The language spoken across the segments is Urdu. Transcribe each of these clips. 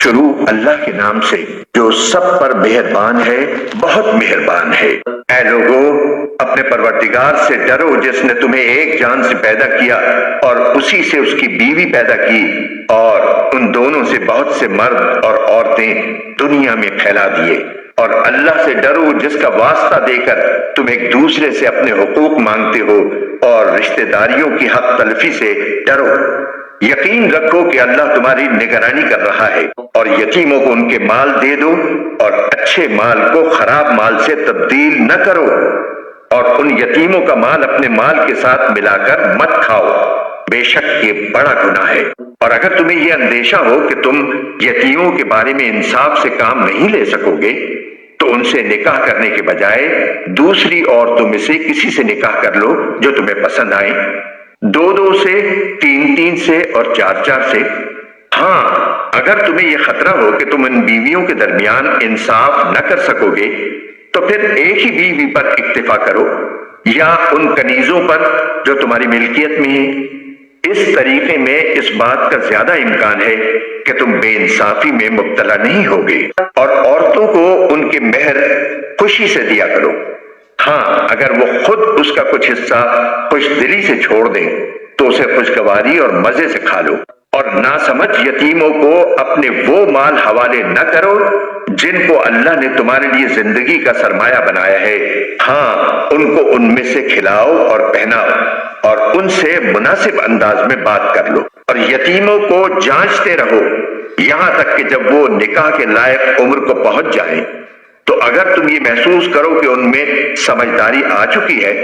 شروع اللہ کے نام سے جو سب پر مہربان ہے، بہت مہربان ہے۔ اے لوگو، اپنے پروردگار سے ڈرو جس نے تمہیں ایک جان سے پیدا کیا اور اسی سے اس کی بیوی پیدا کی اور ان دونوں سے بہت سے مرد اور عورتیں دنیا میں پھیلا دیے، اور اللہ سے ڈرو جس کا واسطہ دے کر تم ایک دوسرے سے اپنے حقوق مانگتے ہو، اور رشتہ داریوں کی حق تلفی سے ڈرو۔ یقین رکھو کہ اللہ تمہاری نگرانی کر رہا ہے، اور یتیموں کو ان کے مال دے دو اور اچھے مال کو خراب مال سے تبدیل نہ کرو، اور ان یتیموں کا مال اپنے مال کے ساتھ ملا کر مت کھاؤ، بے شک یہ بڑا گناہ ہے۔ اور اگر تمہیں یہ اندیشہ ہو کہ تم یتیموں کے بارے میں انصاف سے کام نہیں لے سکو گے تو ان سے نکاح کرنے کے بجائے دوسری عورتوں میں سے کسی سے نکاح کر لو جو تمہیں پسند آئے، 2 سے، 3 سے اور 4 سے۔ ہاں، اگر تمہیں یہ خطرہ ہو کہ تم ان بیویوں کے درمیان انصاف نہ کر سکو گے تو پھر ایک ہی بیوی پر اکتفا کرو، یا ان کنیزوں پر جو تمہاری ملکیت میں ہیں۔ اس طریقے میں اس بات کا زیادہ امکان ہے کہ تم بے انصافی میں مبتلا نہیں ہوگے، اور عورتوں کو ان کے مہر خوشی سے دیا کرو۔ ہاں، اگر وہ خود اس کا کچھ حصہ خوش دلی سے چھوڑ دیں تو اسے خوشگواری اور مزے سے کھا لو، اور ناسمجھ یتیموں کو اپنے وہ مال حوالے نہ کرو جن کو اللہ نے تمہارے لیے زندگی کا سرمایہ بنایا ہے۔ ہاں، ان کو ان میں سے کھلاؤ اور پہناؤ، اور ان سے مناسب انداز میں بات کر لو، اور یتیموں کو جانچتے رہو یہاں تک کہ جب وہ نکاح کے لائق عمر کو پہنچ جائیں، تو اگر تم یہ محسوس کرو کہ ان میں سمجھداری آ چکی ہے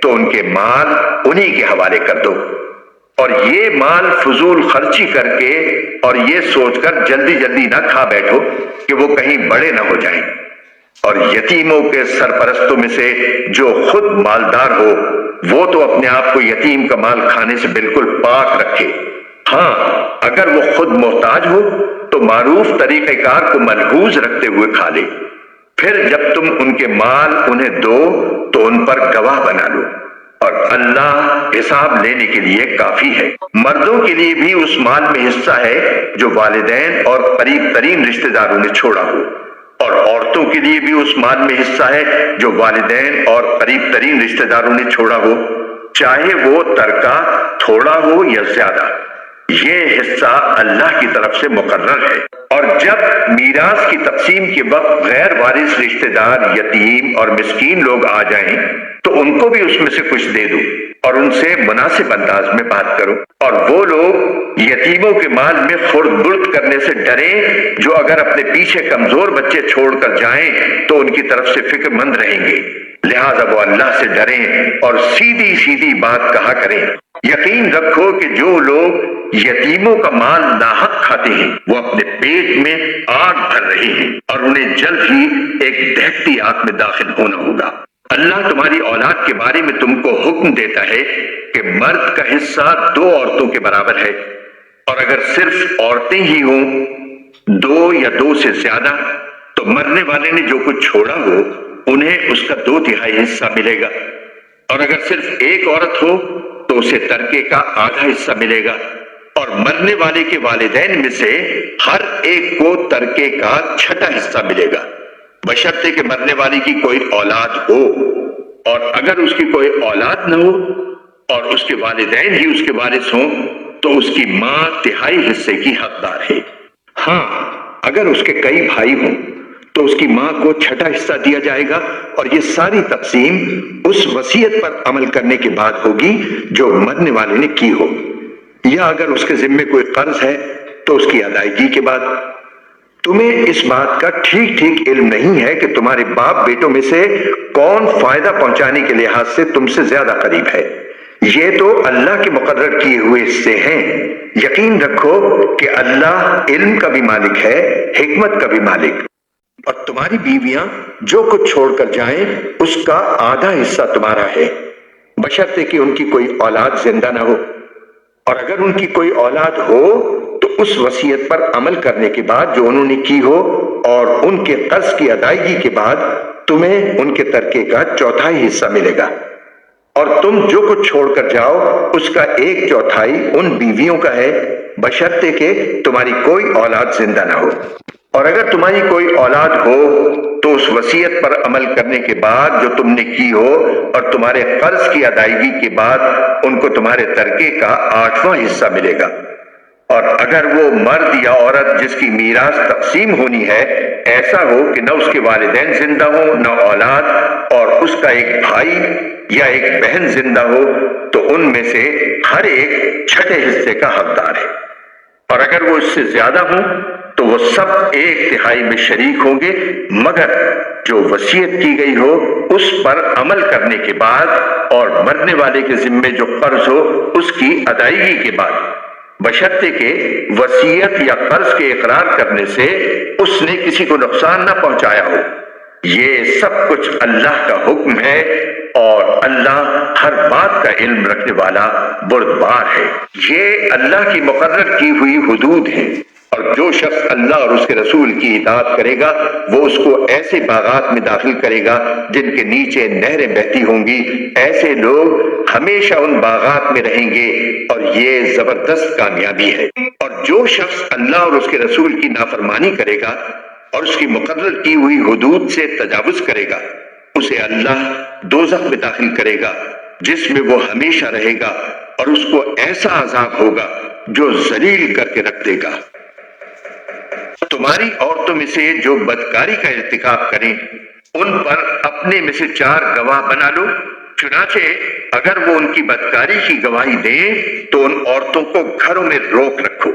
تو ان کے مال انہی کے حوالے کر دو، اور یہ مال فضول خرچی کر کے اور یہ سوچ کر جلدی جلدی نہ کھا بیٹھو کہ وہ کہیں بڑے نہ ہو جائیں۔ اور یتیموں کے سرپرستوں میں سے جو خود مالدار ہو وہ تو اپنے آپ کو یتیم کا مال کھانے سے بالکل پاک رکھے۔ ہاں، اگر وہ خود محتاج ہو تو معروف طریقہ کار کو ملحوظ رکھتے ہوئے کھا لے، پھر جب تم ان کے مال انہیں دو تو ان پر گواہ بنا لو، اور اللہ حساب لینے کے لیے کافی ہے۔ مردوں کے لیے بھی اس مال میں حصہ ہے جو والدین اور قریب ترین رشتہ داروں نے چھوڑا ہو، اور عورتوں کے لیے بھی اس مال میں حصہ ہے جو والدین اور قریب ترین رشتہ داروں نے چھوڑا ہو، چاہے وہ ترکہ تھوڑا ہو یا زیادہ، یہ حصہ اللہ کی طرف سے مقرر ہے۔ اور جب میراث کی تقسیم کے وقت غیر وارث رشتہ دار، یتیم اور مسکین لوگ آ جائیں تو ان کو بھی اس میں سے کچھ دے دو، اور ان سے مناسب انداز میں بات کرو، اور وہ لوگ یتیموں کے مال میں خرد برد کرنے سے ڈریں جو اگر اپنے پیچھے کمزور بچے چھوڑ کر جائیں تو ان کی طرف سے فکر مند رہیں گے، لہذا وہ اللہ سے ڈریں اور سیدھی سیدھی بات کہا کریں۔ یقین رکھو کہ جو لوگ یتیموں کا مال ناحق کھاتے ہیں وہ اپنے پیٹ میں آگ بھر رہے ہیں، اور انہیں جلد ہی ایک دہتی آگ میں داخل ہونا ہوگا۔ اللہ تمہاری اولاد کے بارے میں تم کو حکم دیتا ہے کہ مرد کا حصہ 2 عورتوں کے برابر ہے، اور اگر صرف عورتیں ہی ہوں 2 یا 2 سے زیادہ تو مرنے والے نے جو کچھ چھوڑا ہو انہیں اس کا 2/3 حصہ ملے گا، اور اگر صرف ایک عورت ہو تو اسے ترکے کا آدھا حصہ ملے گا، اور مرنے والے کے والدین میں سے ہر ایک کو ترکے کا 6واں حصہ ملے گا، بشرطے کہ مرنے والی کی کوئی اولاد ہو، اور اگر اس کی کوئی اولاد نہ ہو اور اس کے والدین ہی اس کے وارث ہوں تو اس کی ماں 1/3 حصے کی حقدار ہے۔ ہاں، اگر اس کے کئی بھائی ہوں تو اس کی ماں کو 6واں حصہ دیا جائے گا، اور یہ ساری تقسیم اس وصیت پر عمل کرنے کے بعد ہوگی جو مرنے والے نے کی ہو، یا اگر اس کے ذمے کوئی قرض ہے تو اس کی ادائیگی کے بعد۔ تمہیں اس بات کا ٹھیک ٹھیک علم نہیں ہے کہ تمہارے باپ بیٹوں میں سے کون فائدہ پہنچانے کے لحاظ سے تم سے زیادہ قریب ہے، یہ تو اللہ کے مقرر کیے ہوئے حصے ہیں۔ یقین رکھو کہ اللہ علم کا بھی مالک ہے، حکمت کا بھی مالک۔ اور تمہاری بیویاں جو کچھ چھوڑ کر جائیں اس کا آدھا حصہ تمہارا ہے، بشرطے کہ ان کی کوئی اولاد زندہ نہ ہو، اور اگر ان کی کوئی اولاد ہو تو اس وصیت پر عمل کرنے کے بعد جو انہوں نے کی ہو اور ان کے قرض کی ادائیگی کے بعد تمہیں ان کے ترکے کا 1/4 حصہ ملے گا۔ اور تم جو کچھ چھوڑ کر جاؤ اس کا 1/4 ان بیویوں کا ہے، بشرطے کہ تمہاری کوئی اولاد زندہ نہ ہو۔ اور اگر تمہاری کوئی اولاد ہو تو اس وصیت پر عمل کرنے کے بعد جو تم نے کی ہو اور تمہارے قرض کی ادائیگی کے بعد ان کو تمہارے ترکے کا 8واں حصہ ملے گا۔ اور اگر وہ مرد یا عورت جس کی میراث تقسیم ہونی ہے ایسا ہو کہ نہ اس کے والدین زندہ ہوں نہ اولاد، اور اس کا ایک بھائی یا ایک بہن زندہ ہو، تو ان میں سے ہر ایک 6 حصے کا حقدار ہے۔ اور اگر وہ اس سے زیادہ ہوں تو وہ سب 1/3 میں شریک ہوں گے، مگر جو وصیت کی گئی ہو اس پر عمل کرنے کے بعد اور مرنے والے کے ذمے جو قرض ہو اس کی ادائیگی کے بعد، بشرطے کہ وصیت یا قرض کے اقرار کرنے سے اس نے کسی کو نقصان نہ پہنچایا ہو۔ یہ سب کچھ اللہ کا حکم ہے اور اللہ ہر بات کا علم رکھنے والا بردبار ہے۔ یہ اللہ کی مقرر کی ہوئی حدود ہیں، اور جو شخص اللہ اور اس کے رسول کی اطاعت کرے گا وہ اس کو ایسے باغات میں داخل کرے گا جن کے نیچے نہریں بہتی ہوں گی، ایسے لوگ ہمیشہ ان باغات میں رہیں گے، اور یہ زبردست کامیابی ہے۔ اور جو شخص اللہ اور اس کے رسول کی نافرمانی کرے گا اور اس کی مقرر کی ہوئی حدود سے تجاوز کرے گا، اسے اللہ دوزخ میں داخل کرے گا جس میں وہ ہمیشہ رہے گا، اور اس کو ایسا عذاب ہوگا جو ذلیل کر کے رکھ دے گا۔ تمہاری عورتوں میں سے جو بدکاری کا ارتکاب کریں ان پر اپنے میں سے 4 گواہ بنا لو، چنانچہ اگر وہ ان کی بدکاری کی گواہی دیں تو ان عورتوں کو گھروں میں روک رکھو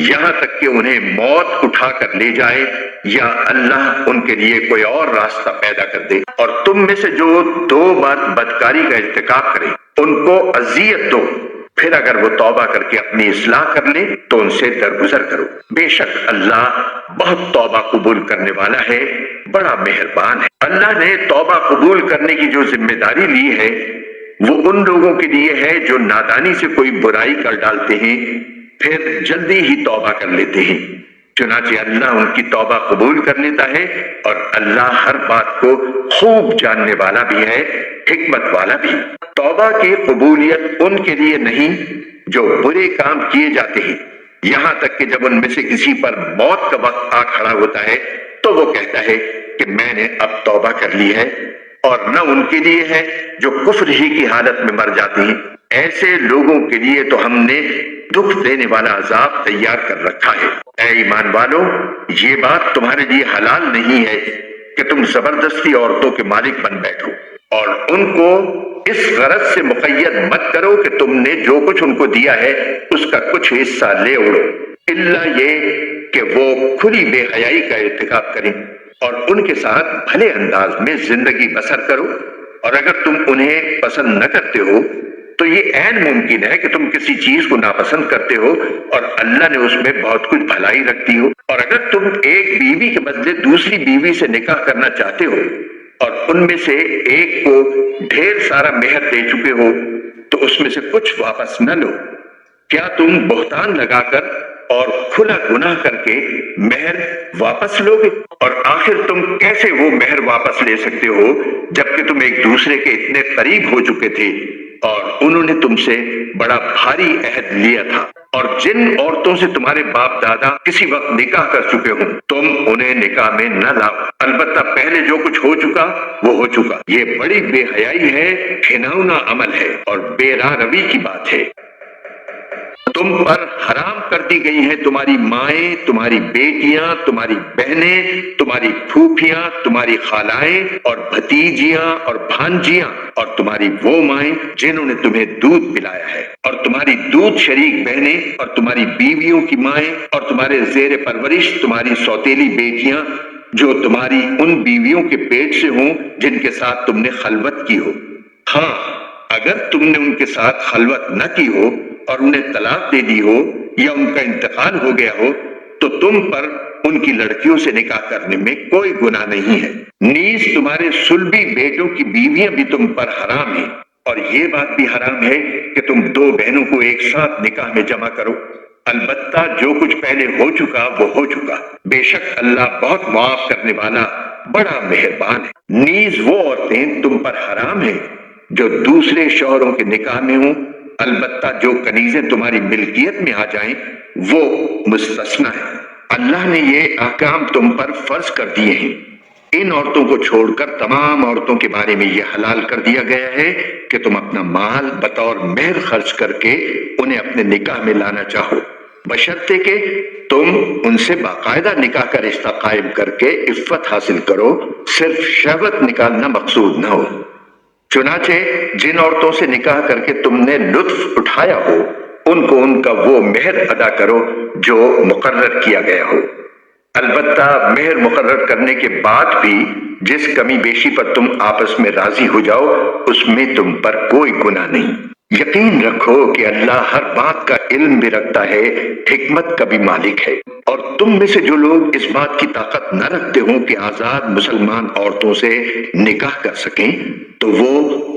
یہاں تک کہ انہیں موت اٹھا کر لے جائے یا اللہ ان کے لیے کوئی اور راستہ پیدا کر دے۔ اور تم میں سے جو 2 بار بدکاری کا ارتکاب کریں ان کو اذیت دو، پھر اگر وہ توبہ کر کے اپنی اصلاح کر لے تو ان سے درگزر کرو، بے شک اللہ بہت توبہ قبول کرنے والا ہے، بڑا مہربان ہے۔ اللہ نے توبہ قبول کرنے کی جو ذمہ داری لی ہے وہ ان لوگوں کے لیے ہے جو نادانی سے کوئی برائی کر ڈالتے ہیں پھر جلدی ہی توبہ کر لیتے ہیں، چنانچہ اللہ ان کی توبہ قبول کر لیتا ہے، اور اللہ ہر بات کو خوب جاننے والا بھی ہے، حکمت والا بھی۔ توبہ کی قبولیت ان کے لیے نہیں جو برے کام کیے جاتے ہیں، یہاں تک کہ جب ان میں سے کسی پر موت کا وقت آ کھڑا ہوتا ہے تو وہ کہتا ہے کہ میں نے اب توبہ کر لی ہے، اور نہ ان کے لیے ہے جو کفر ہی کی حالت میں مر جاتے ہیں، ایسے لوگوں کے لیے تو ہم نے دکھ دینے والا عذاب تیار کر رکھا ہے۔ اے ایمان والو، یہ بات تمہارے لیے حلال نہیں ہے کہ تم زبردستی عورتوں کے مالک بن بیٹھو، اور ان کو اس غرض سے مقید مت کرو کہ تم نے جو کچھ ان کو دیا ہے اس کا کچھ حصہ لے اڑو، الا یہ کہ وہ کھلی بے حیائی کا ارتکاب کریں اور ان کے ساتھ بھلے انداز میں زندگی بسر کرو۔ اور اگر تم انہیں پسند نہ کرتے ہو تو یہ عین ممکن ہے کہ تم کسی چیز کو ناپسند کرتے ہو اور اللہ نے اس میں بہت کچھ بھلائی رکھتی ہو۔ اور اگر تم ایک بیوی کے بدلے دوسری بیوی سے نکاح کرنا چاہتے ہو اور ان میں سے ایک کو ڈھیر سارا مہر دے چکے ہو تو اس میں سے کچھ واپس نہ لو، کیا تم بہتان لگا کر اور کھلا گناہ کر کے مہر واپس لوگے؟ اور آخر تم کیسے وہ مہر واپس لے سکتے ہو جبکہ تم ایک دوسرے کے اتنے قریب ہو چکے تھے اور انہوں نے تم سے بڑا بھاری عہد لیا تھا؟ اور جن عورتوں سے تمہارے باپ دادا کسی وقت نکاح کر چکے ہوں تم انہیں نکاح میں نہ لاؤ، البتہ پہلے جو کچھ ہو چکا وہ ہو چکا۔ یہ بڑی بے حیائی ہے، گھناؤنا عمل ہے اور بے راہ روی کی بات ہے۔ تم پر حرام کر دی گئی ہیں تمہاری مائیں، تمہاری بیٹیاں، تمہاری بہنیں، تمہاری پھوپھیاں، تمہاری خالائیں اور بھتیجیاں اور بھانجیاں، اور تمہاری وہ مائیں جنہوں نے تمہیں دودھ پلایا ہے، اور تمہاری دودھ شریک بہنیں، اور تمہاری بیویوں کی مائیں، اور تمہارے زیر پرورش تمہاری سوتیلی بیٹیاں جو تمہاری ان بیویوں کے پیٹ سے ہوں جن کے ساتھ تم نے خلوت کی ہو۔ ہاں، اگر تم نے ان کے ساتھ خلوت نہ کی ہو اور انہیں طلاق دے دی ہو یا ان کا انتقال ہو گیا ہو تو تم پر ان کی لڑکیوں سے نکاح کرنے میں کوئی گناہ نہیں ہے۔ نیز تمہارے صلبی بیٹوں کی بیویاں بھی تم پر حرام ہیں، اور یہ بات بھی حرام ہے کہ تم 2 بہنوں کو ایک ساتھ نکاح میں جمع کرو، البتہ جو کچھ پہلے ہو چکا وہ ہو چکا، بے شک اللہ بہت معاف کرنے والا بڑا مہربان ہے۔ نیز وہ عورتیں تم پر حرام ہیں جو دوسرے شوہروں کے نکاح میں ہوں، البتہ جو کنیزیں تمہاری ملکیت میں آ جائیں وہ مستثنا ہے۔ اللہ نے یہ احکام تم پر فرض کر دیے ہیں۔ ان عورتوں کو چھوڑ کر تمام عورتوں کے بارے میں یہ حلال کر دیا گیا ہے کہ تم اپنا مال بطور مہر خرچ کر کے انہیں اپنے نکاح میں لانا چاہو، بشرطے کہ تم ان سے باقاعدہ نکاح کا رشتہ قائم کر کے عفت حاصل کرو، صرف شہوت نکالنا مقصود نہ ہو۔ چنانچہ جن عورتوں سے نکاح کر کے تم نے لطف اٹھایا ہو ان کو ان کا وہ مہر ادا کرو جو مقرر کیا گیا ہو۔ البتہ مہر مقرر کرنے کے بعد بھی جس کمی بیشی پر تم آپس میں راضی ہو جاؤ اس میں تم پر کوئی گناہ نہیں۔ یقین رکھو کہ اللہ ہر بات کا علم بھی رکھتا ہے، حکمت کا بھی مالک ہے۔ اور تم میں سے جو لوگ اس بات کی طاقت نہ رکھتے ہوں کہ آزاد مسلمان عورتوں سے نکاح کر سکیں تو وہ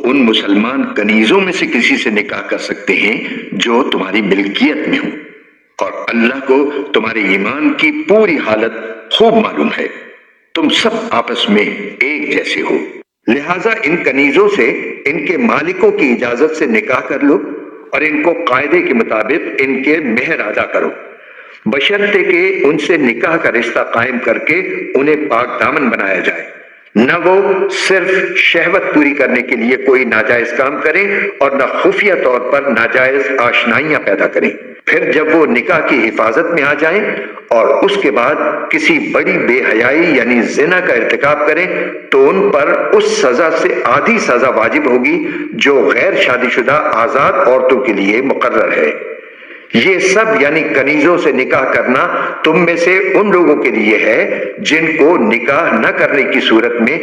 ان مسلمان کنیزوں میں سے کسی سے نکاح کر سکتے ہیں جو تمہاری ملکیت میں ہوں، اور اللہ کو تمہارے ایمان کی پوری حالت خوب معلوم ہے، تم سب آپس میں ایک جیسے ہو۔ لہٰذا ان کنیزوں سے ان کے مالکوں کی اجازت سے نکاح کر لو اور ان کو قاعدے کے مطابق ان کے مہر ادا کرو، بشرطے کہ ان سے نکاح کا رشتہ قائم کر کے انہیں پاک دامن بنایا جائے، نہ وہ صرف شہوت پوری کرنے کے لیے کوئی ناجائز کام کریں اور نہ خفیہ طور پر ناجائز آشنائیاں پیدا کریں۔ پھر جب وہ نکاح کی حفاظت میں آ جائیں اور اس کے بعد کسی بڑی بے حیائی یعنی زنا کا ارتکاب کریں تو ان پر اس سزا سے آدھی سزا واجب ہوگی جو غیر شادی شدہ آزاد عورتوں کے لیے مقرر ہے۔ یہ سب یعنی کنیزوں سے نکاح کرنا تم میں سے ان لوگوں کے لیے ہے جن کو نکاح نہ کرنے کی صورت میں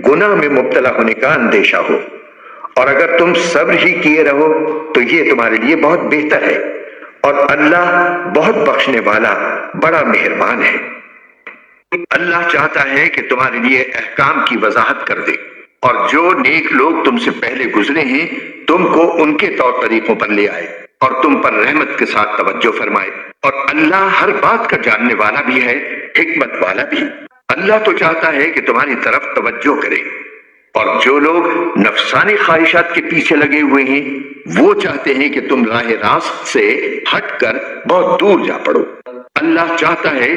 گناہ میں مبتلا ہونے کا اندیشہ ہو، اور اگر تم صبر ہی کیے رہو تو یہ تمہارے لیے بہت بہتر ہے، اور اللہ بہت بخشنے والا بڑا مہربان ہے۔ اللہ چاہتا ہے کہ تمہارے لیے احکام کی وضاحت کر دے، اور جو نیک لوگ تم سے پہلے گزرے ہیں تم کو ان کے طور طریقوں پر لے آئے اور تم پر رحمت کے ساتھ توجہ فرمائے، اور اللہ ہر بات کا جاننے والا بھی ہے، حکمت والا بھی۔ اللہ تو چاہتا ہے کہ تمہاری طرف توجہ کرے، اور جو لوگ نفسانی خواہشات کے پیچھے لگے ہوئے ہیں وہ چاہتے ہیں کہ تم راہ راست سے ہٹ کر بہت دور جا پڑو۔ اللہ چاہتا ہے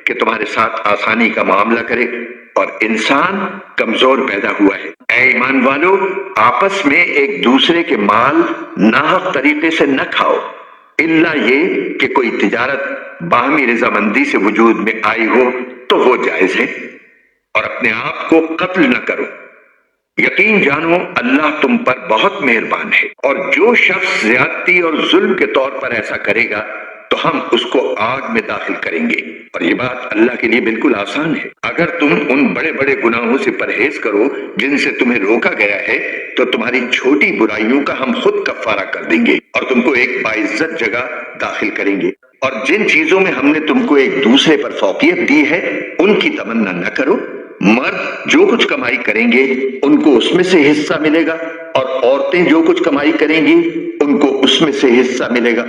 کہ تمہارے ساتھ آسانی کا معاملہ کرے، اور انسان کمزور پیدا ہوا ہے۔ اے ایمان والو، آپس میں ایک دوسرے کے مال ناحق طریقے سے نہ کھاؤ، الا یہ کہ کوئی تجارت باہمی رضامندی سے وجود میں آئی ہو تو وہ جائز ہے، اور اپنے آپ کو قتل نہ کرو۔ یقین جانو اللہ تم پر بہت مہربان ہے، اور جو شخص زیادتی اور ظلم کے طور پر ایسا کرے گا تو ہم اس کو آگ میں داخل کریں گے، اور یہ بات اللہ کے لیے بالکل آسان ہے۔ اگر تم ان بڑے بڑے گناہوں سے پرہیز کرو جن سے تمہیں روکا گیا ہے تو تمہاری چھوٹی برائیوں کا ہم خود کفارہ کر دیں گے اور تم کو ایک باعزت جگہ داخل کریں گے۔ اور جن چیزوں میں ہم نے تم کو ایک دوسرے پر فوقیت دی ہے ان کی تمنا نہ کرو۔ مرد جو کچھ کمائی کریں گے ان کو اس میں سے حصہ ملے گا، اور عورتیں جو کچھ کمائی کریں گی ان کو اس میں سے حصہ ملے گا،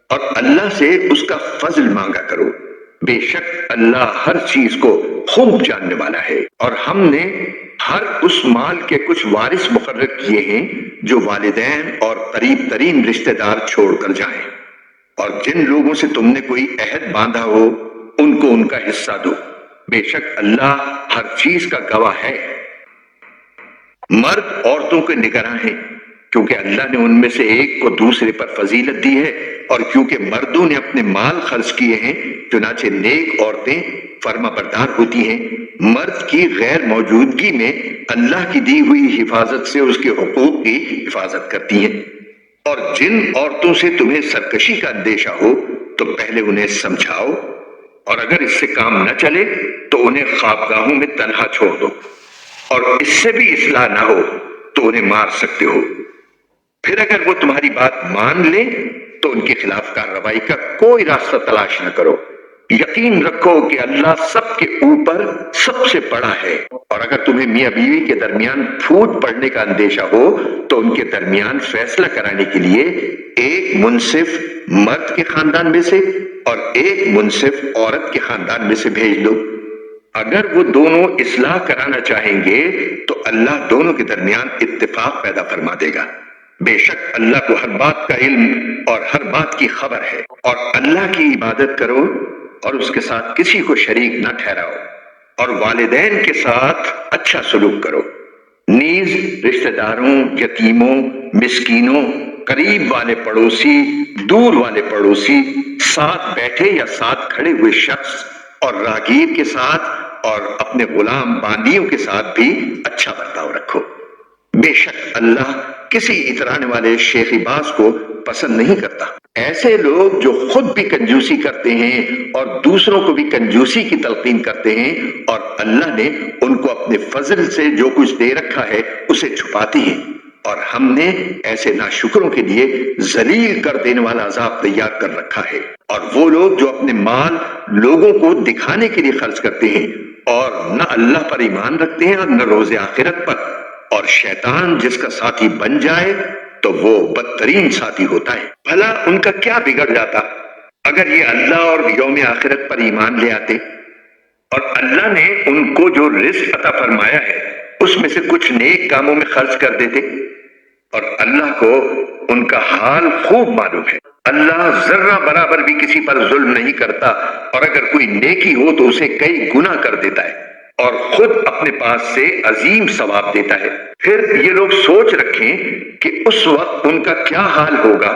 اور اللہ سے اس کا فضل مانگا کرو، بے شک اللہ ہر چیز کو خوب جاننے والا ہے۔ اور ہم نے ہر اس مال کے کچھ وارث مقرر کیے ہیں جو والدین اور قریب ترین رشتہ دار چھوڑ کر جائیں، اور جن لوگوں سے تم نے کوئی عہد باندھا ہو ان کو ان کا حصہ دو، بے شک اللہ ہر چیز کا گواہ ہے۔ مرد عورتوں کے نگراں ہیں کیونکہ اللہ نے ان میں سے ایک کو دوسرے پر فضیلت دی ہے، اور کیونکہ مردوں نے اپنے مال خرچ کیے ہیں چنانچہ نیک عورتیں فرما بردار ہوتی ہیں، مرد کی غیر موجودگی میں اللہ کی دی ہوئی حفاظت سے اس کے حقوق کی حفاظت کرتی ہیں۔ اور جن عورتوں سے تمہیں سرکشی کا اندیشہ ہو تو پہلے انہیں سمجھاؤ، اور اگر اس سے کام نہ چلے تو انہیں خوابگاہوں میں تنہا چھوڑ دو، اور اس سے بھی اصلاح نہ ہو تو انہیں مار سکتے ہو۔ پھر اگر وہ تمہاری بات مان لیں تو ان کے خلاف کارروائی کا کوئی راستہ تلاش نہ کرو۔ یقین رکھو کہ اللہ سب کے اوپر سب سے بڑا ہے، اور اگر تمہیں میاں بیوی کے درمیان پھوٹ پڑنے کا اندیشہ ہو تو ان کے درمیان فیصلہ کرانے کے لیے ایک منصف مرد کے خاندان میں سے اور ایک منصف عورت کے خاندان میں سے بھیج دو، اگر وہ دونوں اصلاح کرانا چاہیں گے تو اللہ دونوں کے درمیان اتفاق پیدا فرما دے گا۔ بے شک اللہ کو ہر بات کا علم اور ہر بات کی خبر ہے۔ اور اللہ کی عبادت کرو اور اس کے ساتھ کسی کو شریک نہ ٹھہراؤ، اور والدین کے ساتھ اچھا سلوک کرو، نیز رشتہ داروں، یتیموں، مسکینوں، قریب والے پڑوسی، دور والے پڑوسی، ساتھ بیٹھے یا ساتھ کھڑے ہوئے شخص اور راہگیر کے ساتھ اور اپنے غلام باندیوں کے ساتھ بھی اچھا برتاؤ رکھو۔ بے شک اللہ کسی اترانے والے شیخی باز کو پسند نہیں کرتا۔ ایسے لوگ جو خود بھی کنجوسی کرتے ہیں اور دوسروں کو بھی کنجوسی کی تلقین کرتے ہیں، اور اللہ نے ان کو اپنے فضل سے جو کچھ دے رکھا ہے اسے چھپاتے ہیں، اور ہم نے ایسے ناشکروں کے لیے ذلیل کر دینے والا عذاب تیار کر رکھا ہے۔ اور وہ لوگ جو اپنے مال لوگوں کو دکھانے کے لیے خرچ کرتے ہیں اور نہ اللہ پر ایمان رکھتے ہیں اور نہ روز آخرت پر، اور شیطان جس کا ساتھی بن جائے تو وہ بدترین ساتھی ہوتا ہے۔ بھلا ان کا کیا بگڑ جاتا اگر یہ اللہ اور یوم آخرت پر ایمان لے آتے، اور اللہ نے ان کو جو رزق عطا فرمایا ہے اس میں سے کچھ نیک کاموں میں خرچ کر دیتے، اور اللہ کو ان کا حال خوب معلوم ہے۔ اللہ ذرہ برابر بھی کسی پر ظلم نہیں کرتا، اور اگر کوئی نیکی ہو تو اسے کئی گنا کر دیتا ہے، اور خود اپنے پاس سے عظیم ثواب دیتا ہے۔ پھر یہ لوگ سوچ رکھیں کہ اس وقت ان کا کیا حال ہوگا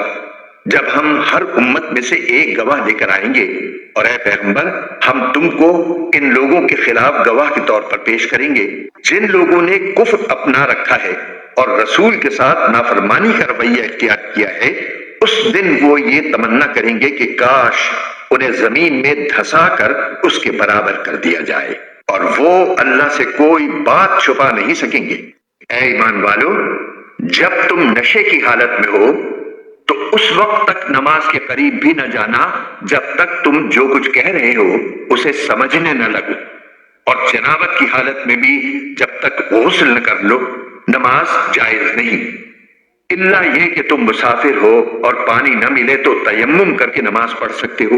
جب ہم ہر امت میں سے ایک گواہ لے کر آئیں گے، اور اے پیغمبر ہم تم کو ان لوگوں کے خلاف گواہ کے طور پر پیش کریں گے جن لوگوں نے کفر اپنا رکھا ہے اور رسول کے ساتھ نافرمانی کا رویہ اختیار کیا ہے۔ اس دن وہ یہ تمنا کریں گے کہ کاش انہیں زمین میں دھسا کر اس کے برابر کر دیا جائے، اور وہ اللہ سے کوئی بات چھپا نہیں سکیں گے۔ اے ایمان والو، جب تم نشے کی حالت میں ہو تو اس وقت تک نماز کے قریب بھی نہ جانا جب تک تم جو کچھ کہہ رہے ہو اسے سمجھنے نہ لگو، اور جنابت کی حالت میں بھی جب تک غسل نہ کر لو نماز جائز نہیں، الا یہ کہ تم مسافر ہو اور پانی نہ ملے تو تیمم کر کے نماز پڑھ سکتے ہو،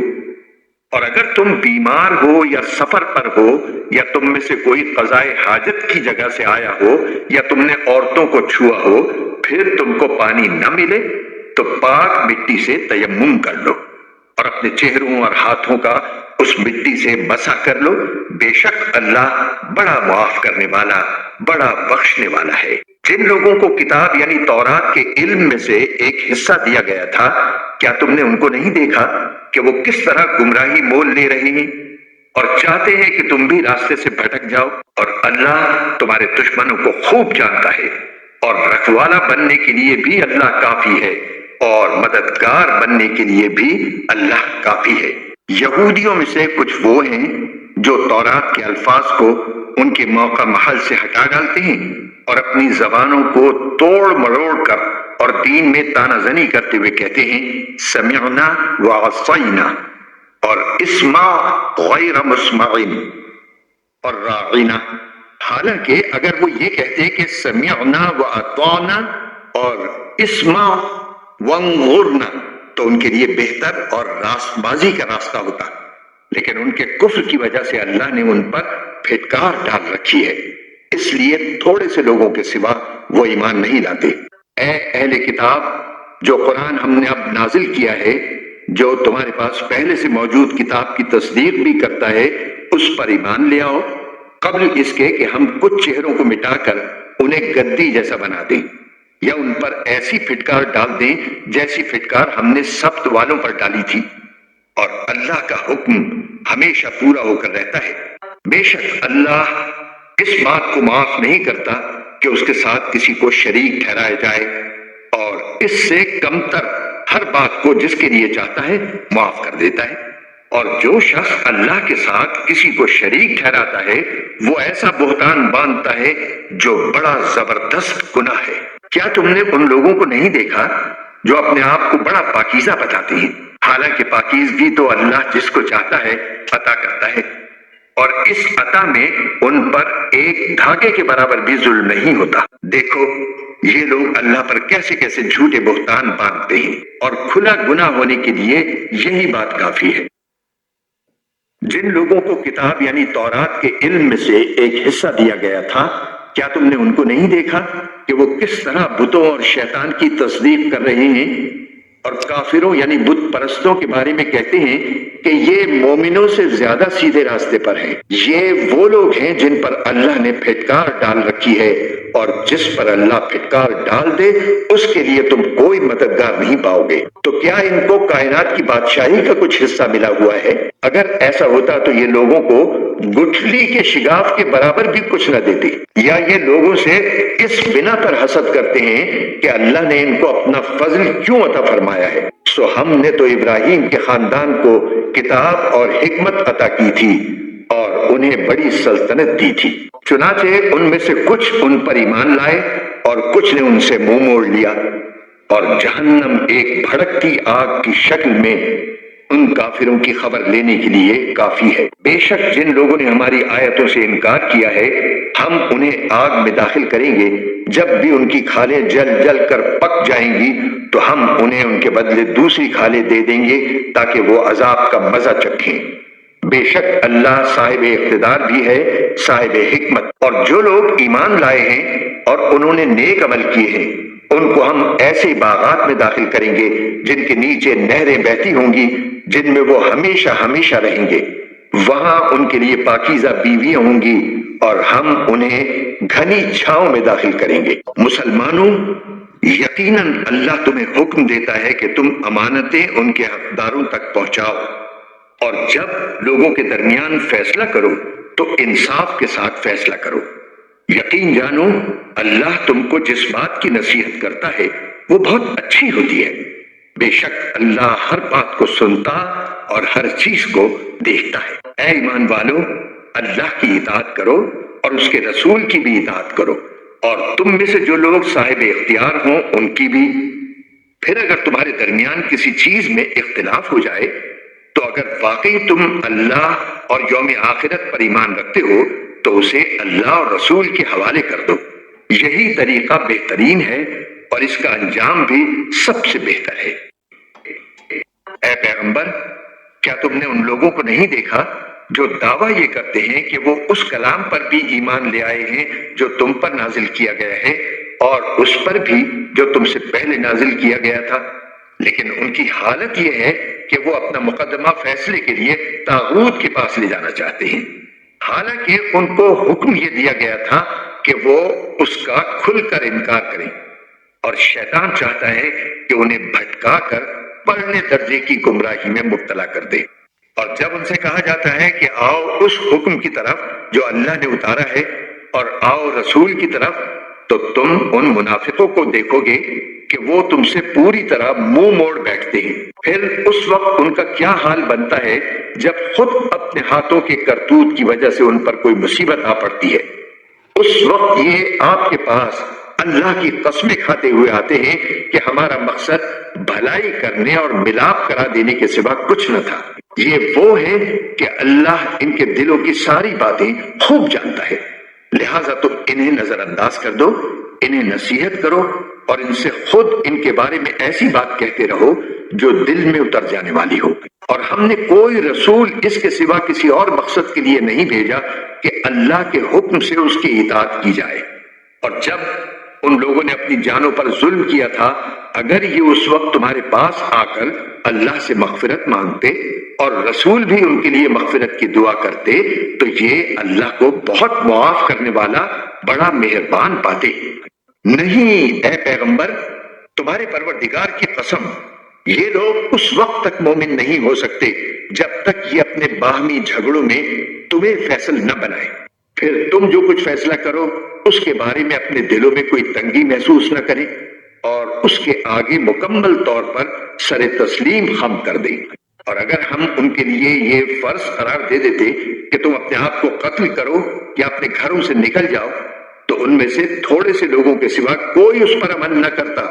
اور اگر تم بیمار ہو یا سفر پر ہو یا تم میں سے کوئی قضائے حاجت کی جگہ سے آیا ہو یا تم نے عورتوں کو چھوا ہو، پھر تم کو پانی نہ ملے تو پاک مٹی سے تیمم کر لو، اور اپنے چہروں اور ہاتھوں کا اس مٹی سے مسح کر لو، بے شک اللہ بڑا معاف کرنے والا، بڑا بخشنے والا ہے۔ جن لوگوں کو کتاب یعنی تورات کے علم میں سے ایک حصہ دیا گیا تھا، کیا تم نے ان کو نہیں دیکھا کہ وہ کس طرح گمراہی مول لے رہے ہیں اور چاہتے ہیں کہ تم بھی راستے سے بھٹک جاؤ؟ اور اللہ تمہارے دشمنوں کو خوب جانتا ہے، اور رکھوالا بننے کے لیے بھی اللہ کافی ہے، اور مددگار بننے کے لیے بھی اللہ کافی ہے۔ یہودیوں میں سے کچھ وہ ہیں جو تورات کے الفاظ کو ان کے موقع محل سے ہٹا ڈالتے ہیں اور اپنی زبانوں کو توڑ مروڑ کر اور دین میں تانہ زنی کرتے ہوئے کہتے ہیں سمعنا وعصینا، اور اسمع غیر مسمع اور راعینا۔ حالانکہ اگر وہ یہ کہتے کہ سمعنا واطعنا اور اسمع وانظرنا تو ان کے لیے بہتر اور راست بازی کا راستہ ہوتا، لیکن ان کے کفر کی وجہ سے اللہ نے ان پر پھٹکار ڈال رکھی ہے، اس لیے تھوڑے سے لوگوں کے سوا وہ ایمان نہیں لاتے۔ اے اہل کتاب، جو قرآن ہم نے اب نازل کیا ہے، جو تمہارے پاس پہلے سے موجود کتاب کی تصدیق بھی کرتا ہے، اس پر ایمان لے آؤ قبل اس کے کہ ہم کچھ چہروں کو مٹا کر انہیں گدی جیسا بنا دیں، یا ان پر ایسی پھٹکار ڈال دیں جیسی پھٹکار ہم نے سبت والوں پر ڈالی تھی، اور اللہ کا حکم ہمیشہ پورا ہو کر رہتا ہے۔ بے شک اللہ اس بات کو معاف نہیں کرتا کہ اس کے ساتھ کسی کو شریک ٹھہرایا جائے، اور اس سے کمتر ہر بات کو جس کے لیے چاہتا ہے معاف کر دیتا ہے۔ اور جو شخص اللہ کے ساتھ کسی کو شریک ٹھہراتا ہے وہ ایسا بہتان باندھتا ہے جو بڑا زبردست گناہ ہے۔ کیا تم نے ان لوگوں کو نہیں دیکھا جو اپنے آپ کو بڑا پاکیزہ بتاتے ہیں، حالانکہ پاکیزگی تو اللہ جس کو چاہتا ہے عطا کرتا ہے، اور اس عطا میں ان پر ایک دھاگے کے برابر بھی ظلم نہیں ہوتا۔ دیکھو یہ لوگ اللہ پر کیسے کیسے جھوٹے بہتان باندھتے ہیں، اور کھلا گناہ ہونے کے لیے یہی بات کافی ہے۔ جن لوگوں کو کتاب یعنی تورات کے علم میں سے ایک حصہ دیا گیا تھا، کیا تم نے ان کو نہیں دیکھا کہ وہ کس طرح بتوں اور شیطان کی تصدیق کر رہے ہیں اور کافروں یعنی بت پرستوں کے بارے میں کہتے ہیں کہ یہ مومنوں سے زیادہ سیدھے راستے پر ہیں۔ یہ وہ لوگ ہیں جن پر اللہ نے پھٹکار ڈال رکھی ہے، اور جس پر اللہ پھٹکار ڈال دے اس کے لیے تم کوئی مددگار نہیں پاؤ گے۔ تو کیا ان کو کائنات کی بادشاہی کا کچھ حصہ ملا ہوا ہے؟ اگر ایسا ہوتا تو یہ لوگوں کو گٹھلی کے شگاف کے برابر بھی کچھ نہ دیتے، یا یہ لوگوں سے اس بنا پر حسد کرتے ہیں کہ اللہ نے ان کو اپنا فضل کیوں عطا فرمایا ہے۔ سو ہم نے تو ابراہیم کے خاندان کو کتاب اور حکمت عطا کی تھی اور انہیں بڑی سلطنت دی تھی، چنانچہ ان میں سے کچھ ان پر ایمان لائے اور کچھ نے ان سے منہ موڑ لیا، اور جہنم ایک بھڑکتی آگ کی شکل میں ان کافروں کی خبر لینے کے لیے کافی ہے۔ بے شک جن لوگوں نے ہماری آیتوں سے انکار کیا ہے ہم انہیں آگ میں داخل کریں گے، جب بھی ان کی کھالیں جل جل کر پک جائیں گی تو ہم انہیں ان کے بدلے دوسری کھالیں دے دیں گے تاکہ وہ عذاب کا مزہ چکھیں۔ بے شک اللہ صاحب اقتدار بھی ہے، صاحب حکمت۔ اور جو لوگ ایمان لائے ہیں اور انہوں نے نیک عمل کیے ہیں ان کو ہم ایسے باغات میں داخل کریں گے جن کے نیچے نہریں بہتی ہوں گی، جن میں وہ ہمیشہ ہمیشہ رہیں گے، وہاں ان کے لیے پاکیزہ بیویاں ہوں گی اور ہم انہیں گھنی چھاؤں میں داخل کریں گے۔ مسلمانوں، یقیناً اللہ تمہیں حکم دیتا ہے کہ تم امانتیں ان کے حقداروں تک پہنچاؤ، اور جب لوگوں کے درمیان فیصلہ کرو تو انصاف کے ساتھ فیصلہ کرو۔ یقین جانو اللہ تم کو جس بات کی نصیحت کرتا ہے وہ بہت اچھی ہوتی ہے۔ بے شک اللہ ہر بات کو سنتا اور ہر چیز کو دیکھتا ہے۔ اے ایمان والو، اللہ کی اطاعت کرو اور اس کے رسول کی بھی اطاعت کرو، اور تم میں سے جو لوگ صاحب اختیار ہوں ان کی بھی۔ پھر اگر تمہارے درمیان کسی چیز میں اختلاف ہو جائے تو اگر واقعی تم اللہ اور یوم آخرت پر ایمان رکھتے ہو تو اسے اللہ اور رسول کے حوالے کر دو، یہی طریقہ بہترین ہے اور اس کا انجام بھی سب سے بہتر ہے۔ اے پیغمبر، کیا تم نے ان لوگوں کو نہیں دیکھا جو دعویٰ یہ کرتے ہیں کہ وہ اس کلام پر بھی ایمان لے آئے ہیں جو تم پر نازل کیا گیا ہے اور اس پر بھی جو تم سے پہلے نازل کیا گیا تھا، لیکن ان کی حالت یہ ہے کہ وہ اپنا مقدمہ فیصلے کے لیے طاغوت کے پاس لے جانا چاہتے ہیں، حالانکہ ان کو حکم یہ دیا گیا تھا کہ وہ اس کا کھل کر انکار کریں، اور شیطان چاہتا ہے کہ انہیں بھٹکا کر پڑھنے درجے کی گمراہی میں مبتلا کر دے۔ اور جب ان سے کہا جاتا ہے کہ آؤ اس حکم کی طرف جو اللہ نے اتارا ہے اور آؤ رسول کی طرف، تو تم ان منافقوں کو دیکھو گے کہ وہ تم سے پوری طرح منہ موڑ بیٹھتے ہیں۔ پھر اس وقت ان کا کیا حال بنتا ہے جب خود اپنے ہاتھوں کے کرتوت کی وجہ سے ان پر کوئی مصیبت آ پڑتی ہے۔ اس وقت یہ آپ کے پاس اللہ کی قسمیں کھاتے ہوئے آتے ہیں کہ ہمارا مقصد بھلائی کرنے اور ملاپ کرا دینے کے سوا کچھ نہ تھا۔ یہ وہ ہے کہ اللہ ان کے دلوں کی ساری باتیں خوب جانتا ہے، لہٰذا تم انہیں نظر انداز کر دو، انہیں نصیحت کرو اور ان سے خود ان کے بارے میں ایسی بات کہتے رہو جو دل میں اتر جانے والی ہو۔ اور ہم نے کوئی رسول اس کے سوا کسی اور مقصد کے لیے نہیں بھیجا کہ اللہ کے حکم سے اس کی اطاعت کی جائے۔ اور جب ان لوگوں نے اپنی جانوں پر ظلم کیا تھا، اگر یہ اس وقت تمہارے پاس آ کر اللہ سے مغفرت مانگتے اور رسول بھی ان کے لیے مغفرت کی دعا کرتے تو یہ اللہ کو بہت معاف کرنے والا بڑا مہربان پاتے۔ نہیں اے پیغمبر، تمہارے پروردگار کی قسم، یہ لوگ اس وقت تک مومن نہیں ہو سکتے جب تک یہ اپنے باہمی جھگڑوں میں تمہیں فیصل نہ بنائے۔ پھر تم جو کچھ فیصلہ کرو اس کے بارے میں اپنے دلوں میں کوئی تنگی محسوس نہ کریں اور اس کے آگے مکمل طور پر سر تسلیم خم کر دیں۔ اور اگر ہم ان کے لیے یہ فرض قرار دے دیتے کہ تم اپنے آپ کو قتل کرو یا اپنے گھروں سے نکل جاؤ تو ان میں سے تھوڑے سے لوگوں کے سوا کوئی اس پر عمل نہ کرتا،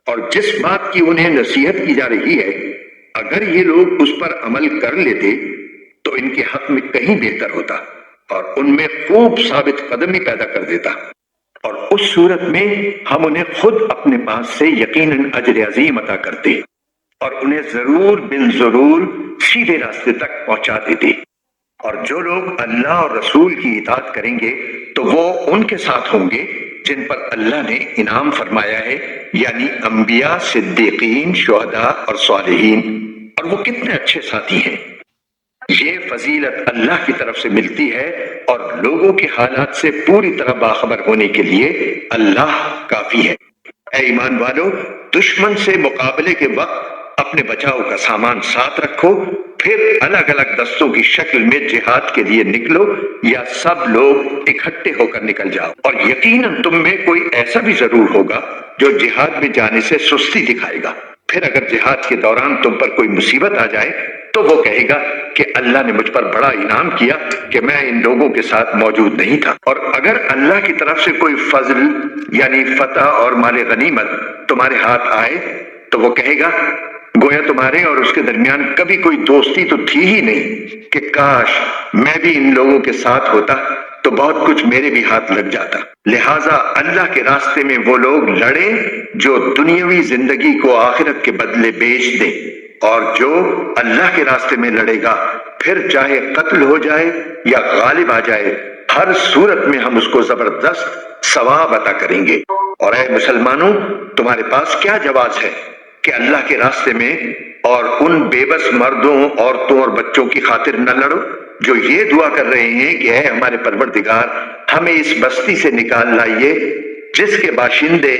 اور جس بات کی انہیں نصیحت کی جا رہی ہے اگر یہ لوگ اس پر عمل کر لیتے تو ان کے حق میں کہیں بہتر ہوتا اور ان میں خوب ثابت قدمی پیدا کر دیتا، اور اس صورت میں ہم انہیں خود اپنے پاس سے یقیناً اجر عظیم عطا کرتے اور انہیں ضرور بالضرور سیدھے راستے تک پہنچا دیتے۔ اور جو لوگ اللہ اور رسول کی اطاعت کریں گے تو وہ ان کے ساتھ ہوں گے جن پر اللہ نے انعام فرمایا ہے، یعنی انبیاء، صدیقین، شہداء اور صالحین، اور وہ کتنے اچھے ساتھی ہیں۔ یہ فضیلت اللہ کی طرف سے ملتی ہے، اور لوگوں کے حالات سے پوری طرح باخبر ہونے کے لیے اللہ کافی ہے۔ اے ایمان والو، دشمن سے مقابلے کے وقت اپنے بچاؤ کا سامان ساتھ رکھو، پھر الگ الگ دستوں کی شکل میں جہاد کے لیے نکلو، یا سب لوگ اکٹھے ہو کر نکل جاؤ۔ اور یقیناً تم میں کوئی ایسا بھی ضرور ہوگا جو جہاد میں جانے سے سستی دکھائے گا، پھر اگر جہاد کے دوران تم پر کوئی مصیبت آ جائے تو وہ کہے گا کہ اللہ نے مجھ پر بڑا انعام کیا کہ میں ان لوگوں کے ساتھ موجود نہیں تھا۔ اور اگر اللہ کی طرف سے کوئی فضل یعنی فتح اور مال غنیمت تمہارے ہاتھ آئے تو وہ کہے گا گویا تمہارے اور اس کے درمیان کبھی کوئی دوستی تو تھی ہی نہیں، کہ کاش میں بھی ان لوگوں کے ساتھ ہوتا تو بہت کچھ میرے بھی ہاتھ لگ جاتا۔ لہٰذا اللہ کے راستے میں وہ لوگ لڑیں جو دنیاوی زندگی کو آخرت کے بدلے بیچ دیں، اور جو اللہ کے راستے میں لڑے گا پھر چاہے قتل ہو جائے یا غالب آ جائے، ہر صورت میں ہم اس کو زبردست ثواب عطا کریں گے۔ اور اے مسلمانوں، تمہارے پاس کیا جواز ہے کہ اللہ کے راستے میں اور ان بے بس مردوں، عورتوں اور بچوں کی خاطر نہ لڑو جو یہ دعا کر رہے ہیں کہ اے ہمارے پروردگار، ہمیں اس بستی سے نکال لائیے جس کے باشندے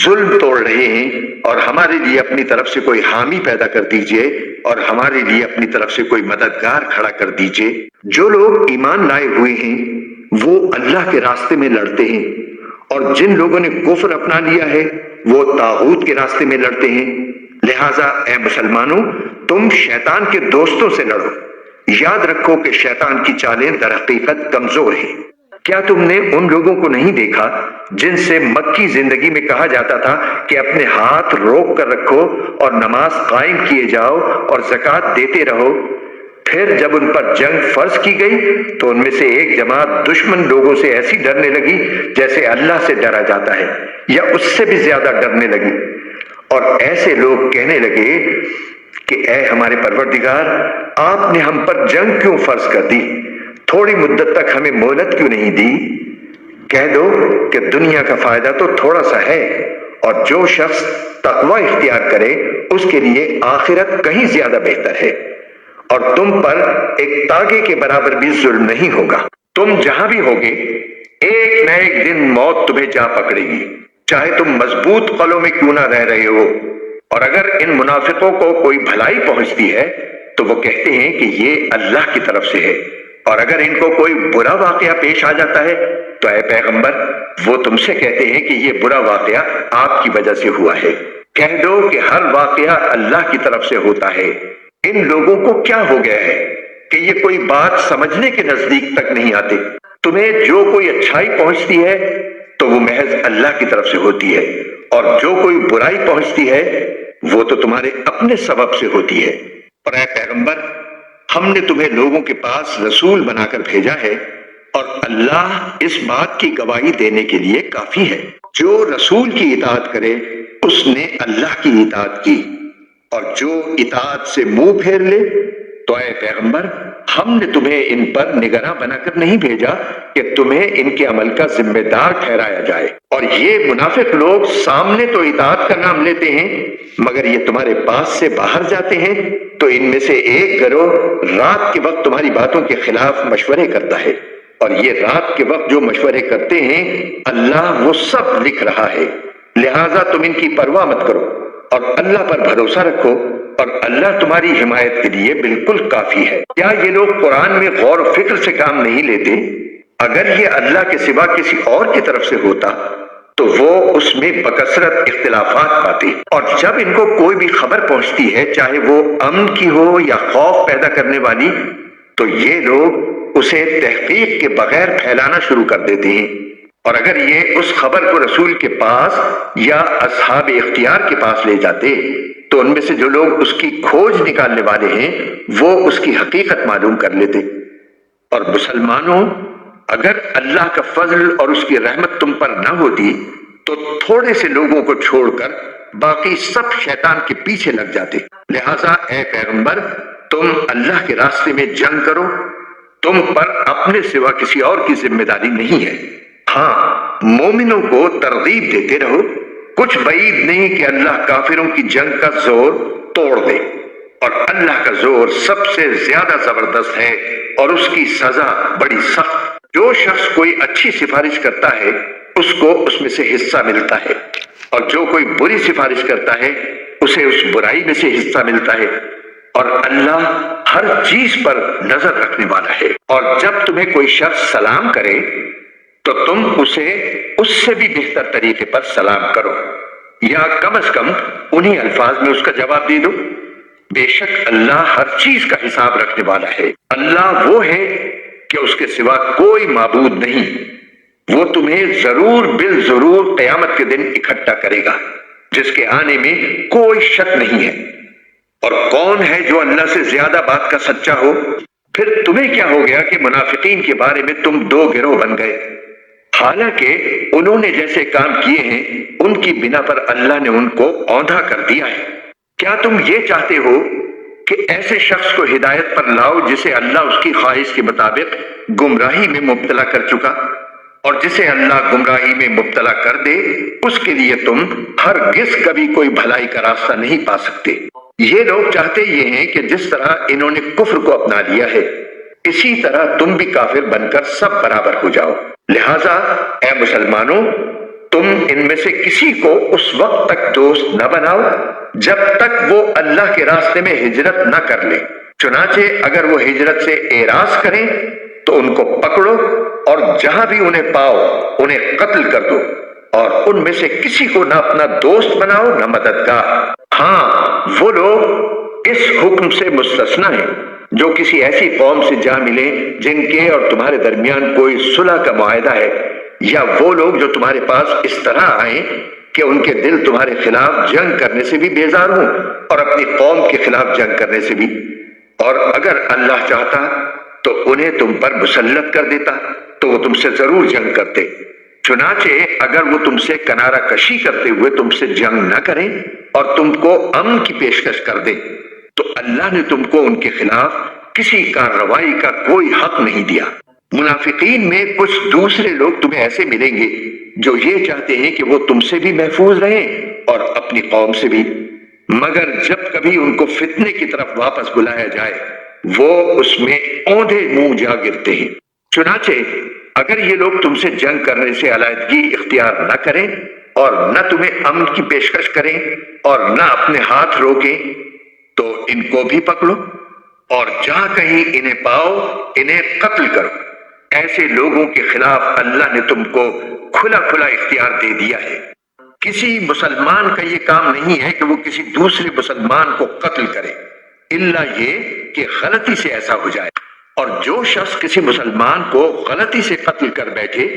ظلم توڑ رہے ہیں، اور ہمارے لیے اپنی طرف سے کوئی حامی پیدا کر دیجئے، اور ہمارے لیے اپنی طرف سے کوئی مددگار کھڑا کر دیجئے۔ جو لوگ ایمان لائے ہوئے ہیں وہ اللہ کے راستے میں لڑتے ہیں، اور جن لوگوں نے کفر اپنا لیا ہے وہ طاغوت کے راستے میں لڑتے ہیں۔ لہٰذا اے مسلمانوں، تم شیطان کے دوستوں سے لڑو، یاد رکھو کہ شیطان کی چالیں در حقیقت کمزور ہیں۔ کیا تم نے ان لوگوں کو نہیں دیکھا جن سے مکی زندگی میں کہا جاتا تھا کہ اپنے ہاتھ روک کر رکھو اور نماز قائم کیے جاؤ اور زکوٰۃ دیتے رہو، پھر جب ان پر جنگ فرض کی گئی تو ان میں سے ایک جماعت دشمن لوگوں سے ایسی ڈرنے لگی جیسے اللہ سے ڈرا جاتا ہے یا اس سے بھی زیادہ ڈرنے لگی، اور ایسے لوگ کہنے لگے کہ اے ہمارے پروردگار، آپ نے ہم پر جنگ کیوں فرض کر دی؟ تھوڑی مدت تک ہمیں مہلت کیوں نہیں دی؟ کہہ دو کہ دنیا کا فائدہ تو تھوڑا سا ہے، اور جو شخص تقوی اختیار کرے اس کے لیے آخرت کہیں زیادہ بہتر ہے، اور تم پر ایک تاگے کے برابر بھی ظلم نہیں ہوگا۔ تم جہاں بھی ہوگے ایک نہ ایک دن موت تمہیں جا پکڑے گی، چاہے تم مضبوط قلعوں میں کیوں نہ رہ رہے ہو۔ اور اگر ان منافقوں کو کوئی بھلائی پہنچتی ہے تو وہ کہتے ہیں کہ یہ اللہ کی طرف سے ہے، اور اگر ان کو کوئی برا واقعہ پیش آ جاتا ہے تو اے پیغمبر، وہ تم سے کہتے ہیں کہ یہ برا واقعہ آپ کی وجہ سے ہوا ہے۔ کہہ دو کہ ہر واقعہ اللہ کی طرف سے ہوتا ہے۔ ان لوگوں کو کیا ہو گیا ہے کہ یہ کوئی بات سمجھنے کے نزدیک تک نہیں آتے؟ تمہیں جو کوئی اچھائی پہنچتی ہے تو وہ محض اللہ کی طرف سے ہوتی ہے، اور جو کوئی برائی پہنچتی ہے وہ تو تمہارے اپنے سبب سے ہوتی ہے۔ اور اے پیغمبر، ہم نے تمہیں لوگوں کے پاس رسول بنا کر بھیجا ہے، اور اللہ اس بات کی گواہی دینے کے لیے کافی ہے۔ جو رسول کی اطاعت کرے اس نے اللہ کی اطاعت کی، اور جو اطاعت سے منہ پھیر لے تو اے پیغمبر، ہم نے تمہیں ان پر نگراں بنا کر نہیں بھیجا کہ تمہیں ان کے عمل کا ذمہ دار ٹھہرایا جائے۔ اور یہ منافق لوگ سامنے تو اطاعت کا نام لیتے ہیں، مگر یہ تمہارے پاس سے باہر جاتے ہیں تو ان میں سے ایک گروہ رات کے وقت تمہاری باتوں کے خلاف مشورے کرتا ہے، اور یہ رات کے وقت جو مشورے کرتے ہیں اللہ وہ سب لکھ رہا ہے۔ لہٰذا تم ان کی پرواہ مت کرو اور اللہ پر بھروسہ رکھو، اور اللہ تمہاری حمایت کے لیے بالکل کافی ہے۔ کیا یہ لوگ قرآن میں غور و فکر سے کام نہیں لیتے؟ اگر یہ اللہ کے سوا کسی اور کی طرف سے ہوتا تو وہ اس میں بکثرت اختلافات پاتے، اور جب ان کو کوئی بھی خبر پہنچتی ہے چاہے وہ امن کی ہو یا خوف پیدا کرنے والی، تو یہ لوگ اسے تحقیق کے بغیر پھیلانا شروع کر دیتے ہیں۔ اور اگر یہ اس خبر کو رسول کے پاس یا اصحاب اختیار کے پاس لے جاتے تو ان میں سے جو لوگ اس کی کھوج نکالنے والے ہیں وہ اس کی حقیقت معلوم کر لیتے۔ اور مسلمانوں، اگر اللہ کا فضل اور اس کی رحمت تم پر نہ ہوتی تو تھوڑے سے لوگوں کو چھوڑ کر باقی سب شیطان کے پیچھے لگ جاتے۔ لہٰذا اے پیغمبر، تم اللہ کے راستے میں جنگ کرو، تم پر اپنے سوا کسی اور کی ذمہ داری نہیں ہے۔ ہاں، مومنوں کو ترغیب دیتے رہو، کچھ بعید نہیں کہ اللہ کافروں کی جنگ کا زور توڑ دے، اور اللہ کا زور سب سے زیادہ زبردست ہے اور اس کی سزا بڑی سخت۔ جو شخص کوئی اچھی سفارش کرتا ہے اس کو اس میں سے حصہ ملتا ہے، اور جو کوئی بری سفارش کرتا ہے اسے اس برائی میں سے حصہ ملتا ہے، اور اللہ ہر چیز پر نظر رکھنے والا ہے۔ اور جب تمہیں کوئی شخص سلام کرے تو تم اسے اس سے بھی بہتر طریقے پر سلام کرو، یا کم از کم انہی الفاظ میں اس کا جواب دے دو۔ بے شک اللہ ہر چیز کا حساب رکھنے والا ہے۔ اللہ وہ ہے کہ اس کے سوا کوئی معبود نہیں، وہ تمہیں ضرور بالضرور قیامت کے دن اکٹھا کرے گا جس کے آنے میں کوئی شک نہیں ہے۔ اور کون ہے جو اللہ سے زیادہ بات کا سچا ہو؟ پھر تمہیں کیا ہو گیا کہ منافقین کے بارے میں تم دو گروہ بن گئے، حالانکہ انہوں نے جیسے کام کیے ہیں ان کی بنا پر اللہ نے ان کو اوندھا کر دیا ہے۔ کیا تم یہ چاہتے ہو کہ ایسے شخص کو ہدایت پر لاؤ جسے اللہ اس کی خواہش کے مطابق گمراہی میں مبتلا کر چکا، اور جسے اللہ گمراہی میں مبتلا کر دے اس کے لیے تم ہرگز کبھی کوئی بھلائی کا راستہ نہیں پا سکتے۔ یہ لوگ چاہتے یہ ہیں کہ جس طرح انہوں نے کفر کو اپنا لیا ہے اسی طرح تم بھی کافر بن کر سب برابر ہو جاؤ۔ لہٰذا اے مسلمانوں، تم ان میں سے کسی کو اس وقت تک دوست نہ بناؤ جب تک وہ اللہ کے راستے میں ہجرت نہ کر لے۔ چنانچہ اگر وہ ہجرت سے اعراض کریں تو ان کو پکڑو اور جہاں بھی انہیں پاؤ انہیں قتل کر دو، اور ان میں سے کسی کو نہ اپنا دوست بناؤ نہ مددگار۔ ہاں، وہ لوگ اس حکم سے مستثنی ہیں جو کسی ایسی قوم سے جا ملیں جن کے اور تمہارے درمیان کوئی صلح کا معاہدہ ہے، یا وہ لوگ جو تمہارے پاس اس طرح آئیں کہ ان کے دل تمہارے خلاف جنگ کرنے سے بھی بیزار ہوں اور اپنی قوم کے خلاف جنگ کرنے سے بھی۔ اور اگر اللہ چاہتا تو انہیں تم پر مسلط کر دیتا تو وہ تم سے ضرور جنگ کرتے۔ چنانچہ اگر وہ تم سے کنارہ کشی کرتے ہوئے تم سے جنگ نہ کریں اور تم کو امن کی پیشکش کر دیں تو اللہ نے تم کو ان کے خلاف کسی کارروائی کا کوئی حق نہیں دیا۔ منافقین میں کچھ دوسرے لوگ تمہیں ایسے ملیں گے جو یہ چاہتے ہیں کہ وہ تم سے بھی محفوظ رہیں اور اپنی قوم سے بھی، مگر جب کبھی ان کو فتنے کی طرف واپس بلایا جائے وہ اس میں اوندھے منہ جا گرتے ہیں۔ چنانچہ اگر یہ لوگ تم سے جنگ کرنے سے علیحدگی اختیار نہ کریں اور نہ تمہیں امن کی پیشکش کریں اور نہ اپنے ہاتھ روکیں تو ان کو بھی پکڑو، اور جہاں کہیں انہیں پاؤ انہیں قتل کرو۔ ایسے لوگوں کے خلاف اللہ نے تم کو کھلا کھلا اختیار دے دیا ہے۔ کسی مسلمان کا یہ کام نہیں ہے کہ وہ کسی دوسرے مسلمان کو قتل کرے، الا یہ کہ غلطی سے ایسا ہو جائے، اور جو شخص کسی مسلمان کو غلطی سے قتل کر بیٹھے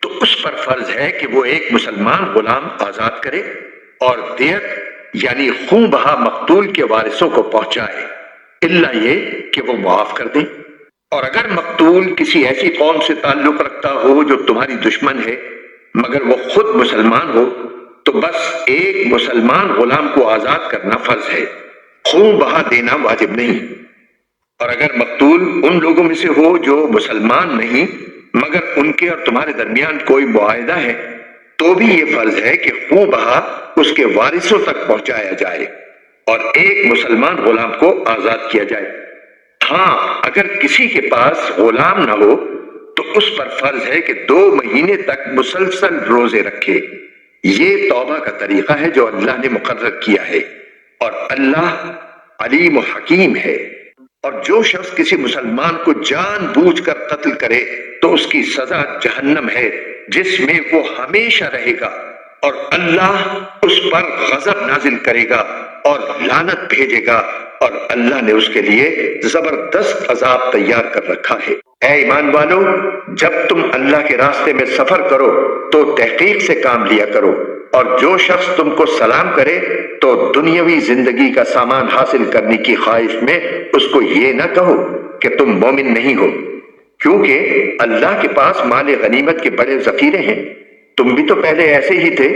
تو اس پر فرض ہے کہ وہ ایک مسلمان غلام آزاد کرے اور دیت یعنی خون بہا مقتول کے وارثوں کو پہنچائے، الا یہ کہ وہ معاف کر دیں۔ اور اگر مقتول کسی ایسی قوم سے تعلق رکھتا ہو جو تمہاری دشمن ہے مگر وہ خود مسلمان ہو تو بس ایک مسلمان غلام کو آزاد کرنا فرض ہے، خون بہا دینا واجب نہیں۔ اور اگر مقتول ان لوگوں میں سے ہو جو مسلمان نہیں مگر ان کے اور تمہارے درمیان کوئی معاہدہ ہے تو بھی یہ فرض ہے کہ خون بہا اس کے وارثوں تک پہنچایا جائے اور ایک مسلمان غلام کو آزاد کیا جائے۔ ہاں، اگر کسی کے پاس غلام نہ ہو تو اس پر فرض ہے کہ 2 مہینے تک مسلسل روزے رکھے۔ یہ توبہ کا طریقہ ہے جو اللہ نے مقرر کیا ہے، اور اللہ علیم و حکیم ہے۔ اور جو شخص کسی مسلمان کو جان بوجھ کر قتل کرے تو اس کی سزا جہنم ہے جس میں وہ ہمیشہ رہے گا، اور اللہ اس پر غضب نازل کرے گا اور لعنت بھیجے گا، اور اللہ نے اس کے لیے زبردست عذاب تیار کر رکھا ہے۔ اے ایمان والو، جب تم اللہ کے راستے میں سفر کرو تو تحقیق سے کام لیا کرو، اور جو شخص تم کو سلام کرے تو دنیاوی زندگی کا سامان حاصل کرنے کی خواہش میں اس کو یہ نہ کہو کہ تم مومن نہیں ہو، کیونکہ اللہ کے پاس مال غنیمت کے بڑے ذخیرے ہیں، تم بھی تو پہلے ایسے ہی تھے،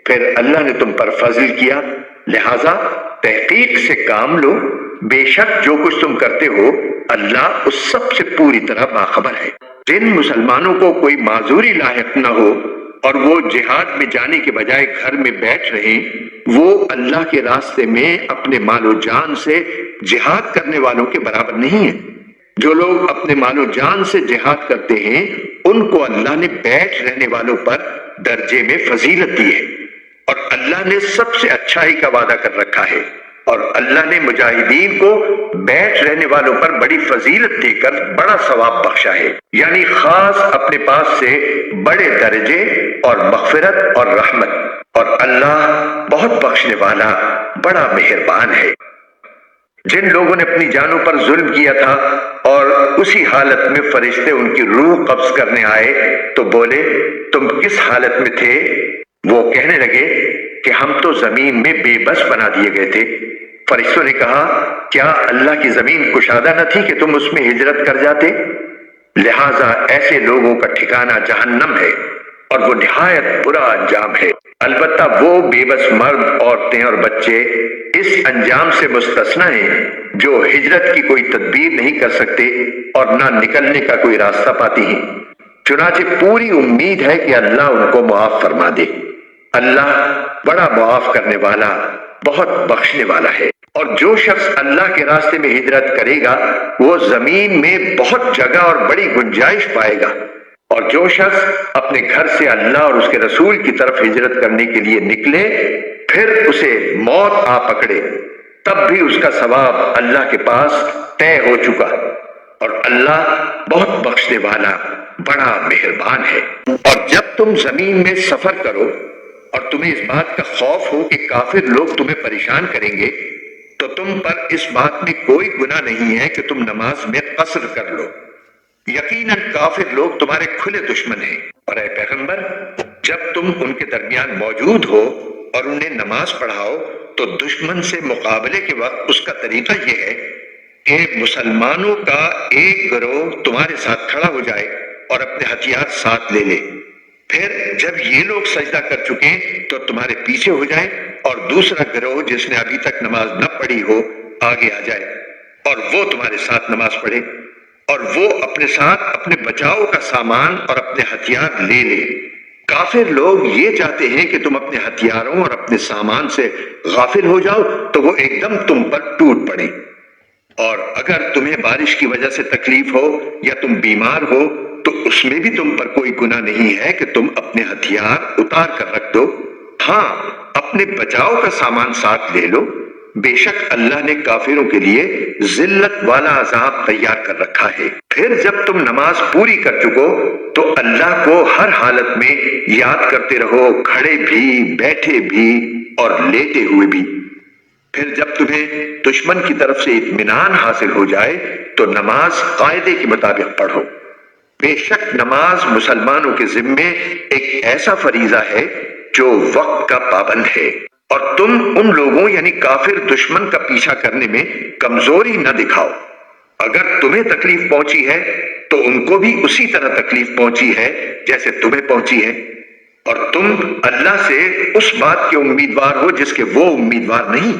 پھر اللہ نے تم پر فضل کیا، لہذا تحقیق سے کام لو، بے شک جو کچھ تم کرتے ہو اللہ اس سب سے پوری طرح باخبر ہے۔ جن مسلمانوں کو کوئی معذوری لاحق نہ ہو اور وہ جہاد میں جانے کے بجائے گھر میں بیٹھ رہے، وہ اللہ کے راستے میں اپنے مال و جان سے جہاد کرنے والوں کے برابر نہیں ہیں۔ جو لوگ اپنے مال و جان سے جہاد کرتے ہیں ان کو اللہ نے بیٹھ رہنے والوں پر درجے میں فضیلت دی ہے، اور اللہ نے سب سے اچھائی کا وعدہ کر رکھا ہے، اور اللہ نے مجاہدین کو بیٹھ رہنے والوں پر بڑی فضیلت دے کر بڑا ثواب بخشا ہے، یعنی خاص اپنے پاس سے بڑے درجے اور مغفرت اور رحمت، اور اللہ بہت بخشنے والا بڑا مہربان ہے۔ جن لوگوں نے اپنی جانوں پر ظلم کیا تھا اور اسی حالت میں فرشتے ان کی روح قبض کرنے آئے تو بولے تم کس حالت میں تھے؟ وہ کہنے لگے کہ ہم تو زمین میں بے بس بنا دیے گئے تھے۔ فرشتوں نے کہا کیا اللہ کی زمین کشادہ نہ تھی کہ تم اس میں ہجرت کر جاتے؟ لہٰذا ایسے لوگوں کا ٹھکانہ جہنم ہے اور وہ نہایت برا انجام ہے۔ البتہ وہ بے بس مرد، عورتیں اور بچے اس انجام سے مستثنی ہیں جو ہجرت کی کوئی تدبیر نہیں کر سکتے اور نہ نکلنے کا کوئی راستہ پاتی ہیں، چنانچہ پوری امید ہے کہ اللہ ان کو معاف فرما دے۔ اللہ بڑا معاف کرنے والا بہت بخشنے والا ہے۔ اور جو شخص اللہ کے راستے میں ہجرت کرے گا وہ زمین میں بہت جگہ اور بڑی گنجائش پائے گا، اور جو شخص اپنے گھر سے اللہ اور اس کے رسول کی طرف ہجرت کرنے کے لیے نکلے پھر اسے موت آ پکڑے تب بھی اس کا ثواب اللہ کے پاس طے ہو چکا، اور اللہ بہت بخشنے والا بڑا مہربان ہے۔ اور جب تم زمین میں سفر کرو اور تمہیں اس بات کا خوف ہو کہ کافر لوگ تمہیں پریشان کریں گے تو تم پر اس بات میں کوئی گناہ نہیں ہے کہ تم نماز میں قصر کر لو۔ یقیناً کافر لوگ تمہارے کھلے دشمن ہیں، اور اے پیغمبر جب تم ان کے درمیان موجود ہو اور انہیں نماز پڑھاؤ تو دشمن سے مقابلے کے وقت اس کا طریقہ یہ ہے کہ مسلمانوں کا ایک گروہ تمہارے ساتھ کھڑا ہو جائے اور اپنے ہتھیار ساتھ لے لے، پھر جب یہ لوگ سجدہ کر چکے تو تمہارے پیچھے ہو جائے اور دوسرا گروہ جس نے ابھی تک نماز نہ پڑھی ہو آگے آ جائے اور وہ تمہارے ساتھ نماز پڑھے، اور وہ اپنے ساتھ اپنے بچاؤ کا سامان اور اپنے ہتھیار لے لے۔ کافر لوگ یہ چاہتے ہیں کہ تم اپنے ہتھیاروں اور اپنے سامان سے غافل ہو جاؤ تو وہ ایک دم تم پر ٹوٹ پڑے، اور اگر تمہیں بارش کی وجہ سے تکلیف ہو یا تم بیمار ہو تو اس میں بھی تم پر کوئی گناہ نہیں ہے کہ تم اپنے ہتھیار اتار کر رکھ دو، ہاں اپنے بچاؤ کا سامان ساتھ لے لو، بے شک اللہ نے کافروں کے لیے ذلت والا عذاب تیار کر رکھا ہے۔ پھر جب تم نماز پوری کر چکو تو اللہ کو ہر حالت میں یاد کرتے رہو، کھڑے بھی، بیٹھے بھی اور لیٹے ہوئے بھی۔ پھر جب تمہیں دشمن کی طرف سے اطمینان حاصل ہو جائے تو نماز قاعدے کے مطابق پڑھو۔ بے شک نماز مسلمانوں کے ذمے ایک ایسا فریضہ ہے جو وقت کا پابند ہے، اور تم ان لوگوں یعنی کافر دشمن کا پیچھا کرنے میں کمزوری نہ دکھاؤ۔ اگر تمہیں تکلیف پہنچی ہے تو ان کو بھی اسی طرح تکلیف پہنچی ہے جیسے تمہیں پہنچی ہے، اور تم اللہ سے اس بات کے امیدوار ہو جس کے وہ امیدوار نہیں،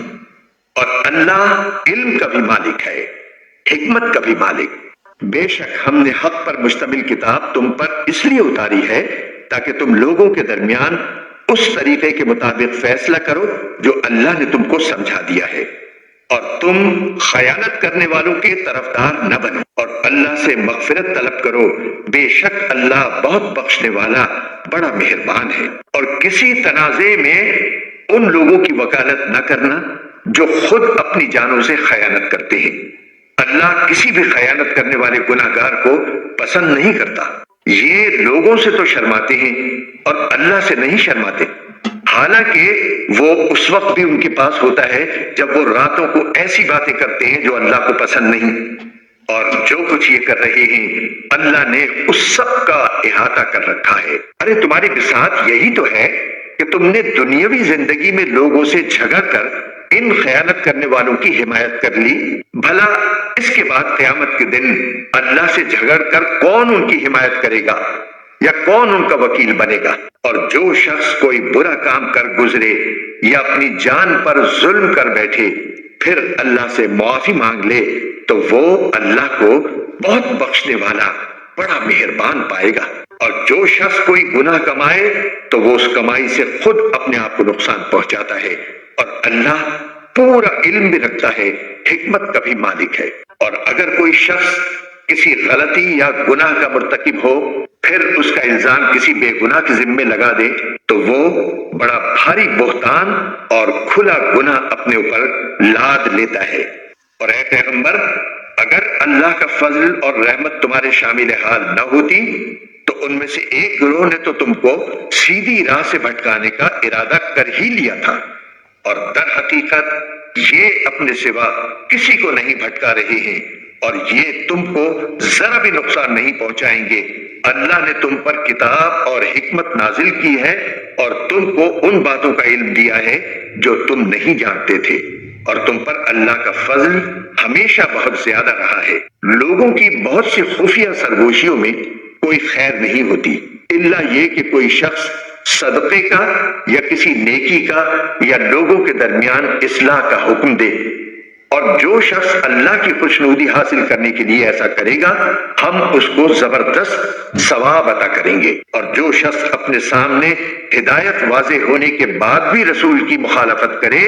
اور اللہ علم کا بھی مالک ہے، حکمت کا بھی مالک۔ بے شک ہم نے حق پر مشتمل کتاب تم پر اس لیے اتاری ہے تاکہ تم لوگوں کے درمیان اس طریقے کے مطابق فیصلہ کرو جو اللہ نے تم کو سمجھا دیا ہے، اور تم خیانت کرنے والوں کے طرفدار نہ بنو، اور اللہ سے مغفرت طلب کرو، بے شک اللہ بہت بخشنے والا بڑا مہربان ہے۔ اور کسی تنازع میں ان لوگوں کی وکالت نہ کرنا جو خود اپنی جانوں سے خیانت کرتے ہیں، اللہ کسی بھی خیانت کرنے والے گناہگار کو پسند نہیں کرتا۔ یہ لوگوں سے تو شرماتے ہیں اور اللہ سے نہیں شرماتے، حالانکہ وہ اس وقت بھی ان کے پاس ہوتا ہے جب وہ راتوں کو ایسی باتیں کرتے ہیں جو اللہ کو پسند نہیں، اور جو کچھ یہ کر رہے ہیں اللہ نے اس سب کا احاطہ کر رکھا ہے۔ ارے تمہاری بساط یہی تو ہے کہ تم نے دنیاوی زندگی میں لوگوں سے جھگڑ کر ان خیانت کرنے والوں کی حمایت کر لی، بھلا اس کے بعد قیامت کے دن اللہ سے جھگڑ کر کون ان کی حمایت کرے گا یا کون ان کا وکیل بنے گا؟ اور جو شخص کوئی برا کام کر گزرے یا اپنی جان پر ظلم کر بیٹھے پھر اللہ سے معافی مانگ لے تو وہ اللہ کو بہت بخشنے والا بڑا مہربان پائے گا۔ اور جو شخص کوئی گناہ کمائے تو وہ اس کمائی سے خود اپنے آپ کو نقصان پہنچاتا ہے، اور اللہ پورا علم بھی رکھتا ہے، حکمت کا بھی مالک ہے۔ اور اگر کوئی شخص کسی غلطی یا گناہ کا مرتکب ہو پھر اس کا الزام کسی بے گناہ کے ذمے لگا دے تو وہ بڑا بھاری بہتان اور کھلا گناہ اپنے اوپر لاد لیتا ہے۔ اور اے پیغمبر، اگر اللہ کا فضل اور رحمت تمہارے شامل حال نہ ہوتی تو ان میں سے ایک گروہ نے تو تم کو سیدھی راہ سے بھٹکانے کا ارادہ کر ہی لیا تھا، اور در حقیقت یہ اپنے سوا کسی کو نہیں بھٹکا رہے ہیں، اور یہ تم کو ذرا بھی نقصان نہیں پہنچائیں گے۔ اللہ نے تم پر کتاب اور حکمت نازل کی ہے اور تم کو ان باتوں کا علم دیا ہے جو تم نہیں جانتے تھے، اور تم پر اللہ کا فضل ہمیشہ بہت زیادہ رہا ہے۔ لوگوں کی بہت سی خفیہ سرگوشیوں میں کوئی خیر نہیں ہوتی، الا یہ کہ کوئی شخص صدقے کا یا کسی نیکی کا یا لوگوں کے درمیان اصلاح کا حکم دے، اور جو شخص اللہ کی خوشنودی حاصل کرنے کے لیے ایسا کرے گا ہم اس کو زبردست ثواب عطا کریں گے۔ اور جو شخص اپنے سامنے ہدایت واضح ہونے کے بعد بھی رسول کی مخالفت کرے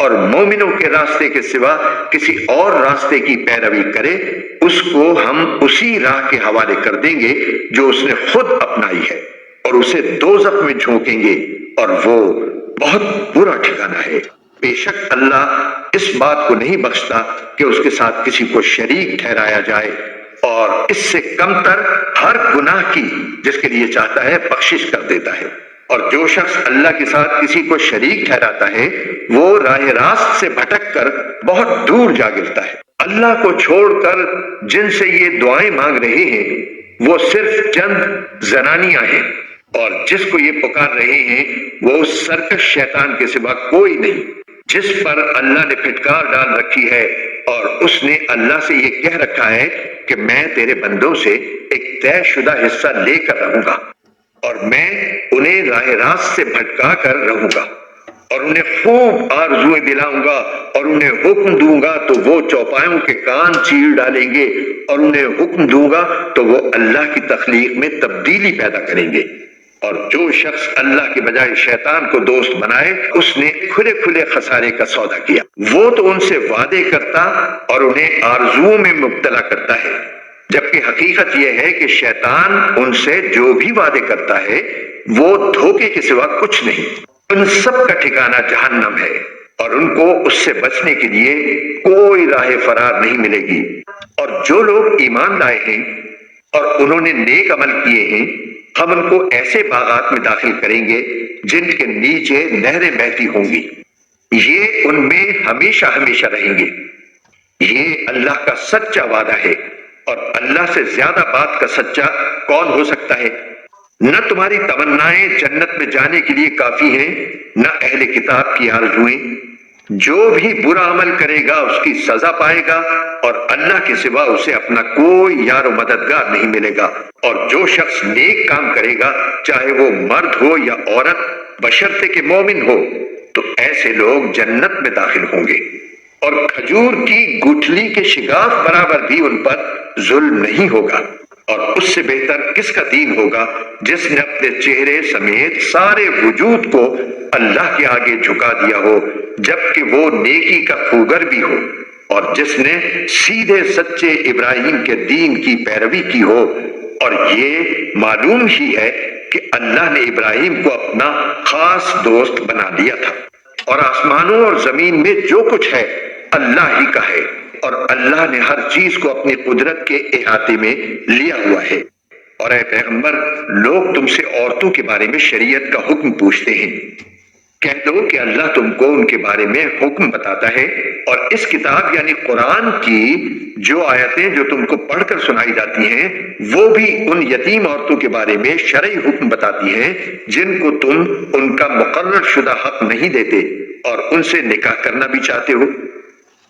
اور مومنوں کے راستے کے سوا کسی اور راستے کی پیروی کرے، اس کو ہم اسی راہ کے حوالے کر دیں گے جو اس نے خود اپنائی ہے، اور اسے دوزخ میں جھونکیں گے، اور وہ بہت برا ٹھکانہ ہے۔ بے شک اللہ اس بات کو نہیں بخشتا کہ اس کے ساتھ کسی کو شریک ٹھہرایا جائے، اور اس سے کم تر ہر گناہ کی جس کے لیے چاہتا ہے بخشش کر دیتا ہے۔ اور جو شخص اللہ کے ساتھ کسی کو شریک ٹھہراتا ہے وہ راہ راست سے بھٹک کر بہت دور جا گرتا ہے۔ اللہ کو چھوڑ کر جن سے یہ دعائیں مانگ رہے ہیں وہ صرف چند زنانیاں ہیں، اور جس کو یہ پکار رہے ہیں وہ اس سرکش شیطان کے سوا کوئی نہیں جس پر اللہ نے پھٹکار ڈال رکھی ہے، اور اس نے اللہ سے یہ کہہ رکھا ہے کہ میں تیرے بندوں سے ایک طے شدہ حصہ لے کر رہوں گا، اور میں انہیں راہ راست سے بھٹکا کر رہوں گا، اور انہیں خوب آرزویں دلاؤں گا، اور انہیں حکم دوں گا تو وہ چوپایوں کے کان چیر ڈالیں گے، اور انہیں حکم دوں گا تو وہ اللہ کی تخلیق میں تبدیلی پیدا کریں گے۔ اور جو شخص اللہ کے بجائے شیطان کو دوست بنائے اس نے کھلے کھلے خسارے کا سودا کیا۔ وہ تو ان سے وعدے کرتا اور انہیں آرزوؤں میں مبتلا کرتا ہے، جبکہ حقیقت یہ ہے کہ شیطان ان سے جو بھی وعدے کرتا ہے وہ دھوکے کے سوا کچھ نہیں۔ ان سب کا ٹھکانہ جہنم ہے، اور ان کو اس سے بچنے کے لیے کوئی راہ فرار نہیں ملے گی۔ اور جو لوگ ایمان لائے ہیں اور انہوں نے نیک عمل کیے ہیں ہم ان کو ایسے باغات میں داخل کریں گے جن کے نیچے نہریں بہتی ہوں گی، یہ ان میں ہمیشہ ہمیشہ رہیں گے۔ یہ اللہ کا سچا وعدہ ہے، اور اللہ سے زیادہ بات کا سچا کون ہو سکتا ہے؟ نہ تمہاری تمنائیں جنت میں جانے کے لیے کافی ہیں، نہ اہل کتاب کی آرزوئیں۔ جو بھی برا عمل کرے گا اس کی سزا پائے گا، اور اللہ کے سوا اسے اپنا کوئی یار و مددگار نہیں ملے گا۔ اور جو شخص نیک کام کرے گا چاہے وہ مرد ہو یا عورت بشرطے کہ مومن ہو تو ایسے لوگ جنت میں داخل ہوں گے، اور کھجور کی گٹھلی کے شگاف برابر بھی ان پر ظلم نہیں ہوگا۔ اور اس سے بہتر کس کا دین ہوگا جس نے اپنے چہرے سمیت سارے وجود کو اللہ کے آگے جھکا دیا ہو جبکہ وہ نیکی کا خوگر بھی ہو، اور جس نے سیدھے سچے ابراہیم کے دین کی پیروی کی ہو۔ اور یہ معلوم ہی ہے کہ اللہ نے ابراہیم کو اپنا خاص دوست بنا لیا تھا، اور آسمانوں اور زمین میں جو کچھ ہے اللہ ہی کا ہے، اور اللہ نے ہر چیز کو اپنی قدرت کے احاطے میں لیا ہوا ہے۔ اور اے پیغمبر، لوگ تم سے عورتوں کے بارے میں شریعت کا حکم پوچھتے ہیں، کہہ دو کہ اللہ تم کو ان کے بارے میں حکم بتاتا ہے، اور اس کتاب یعنی قرآن کی جو آیتیں جو تم کو پڑھ کر سنائی جاتی ہیں وہ بھی ان یتیم عورتوں کے بارے میں شرعی حکم بتاتی ہیں جن کو تم ان کا مقرر شدہ حق نہیں دیتے اور ان سے نکاح کرنا بھی چاہتے ہو۔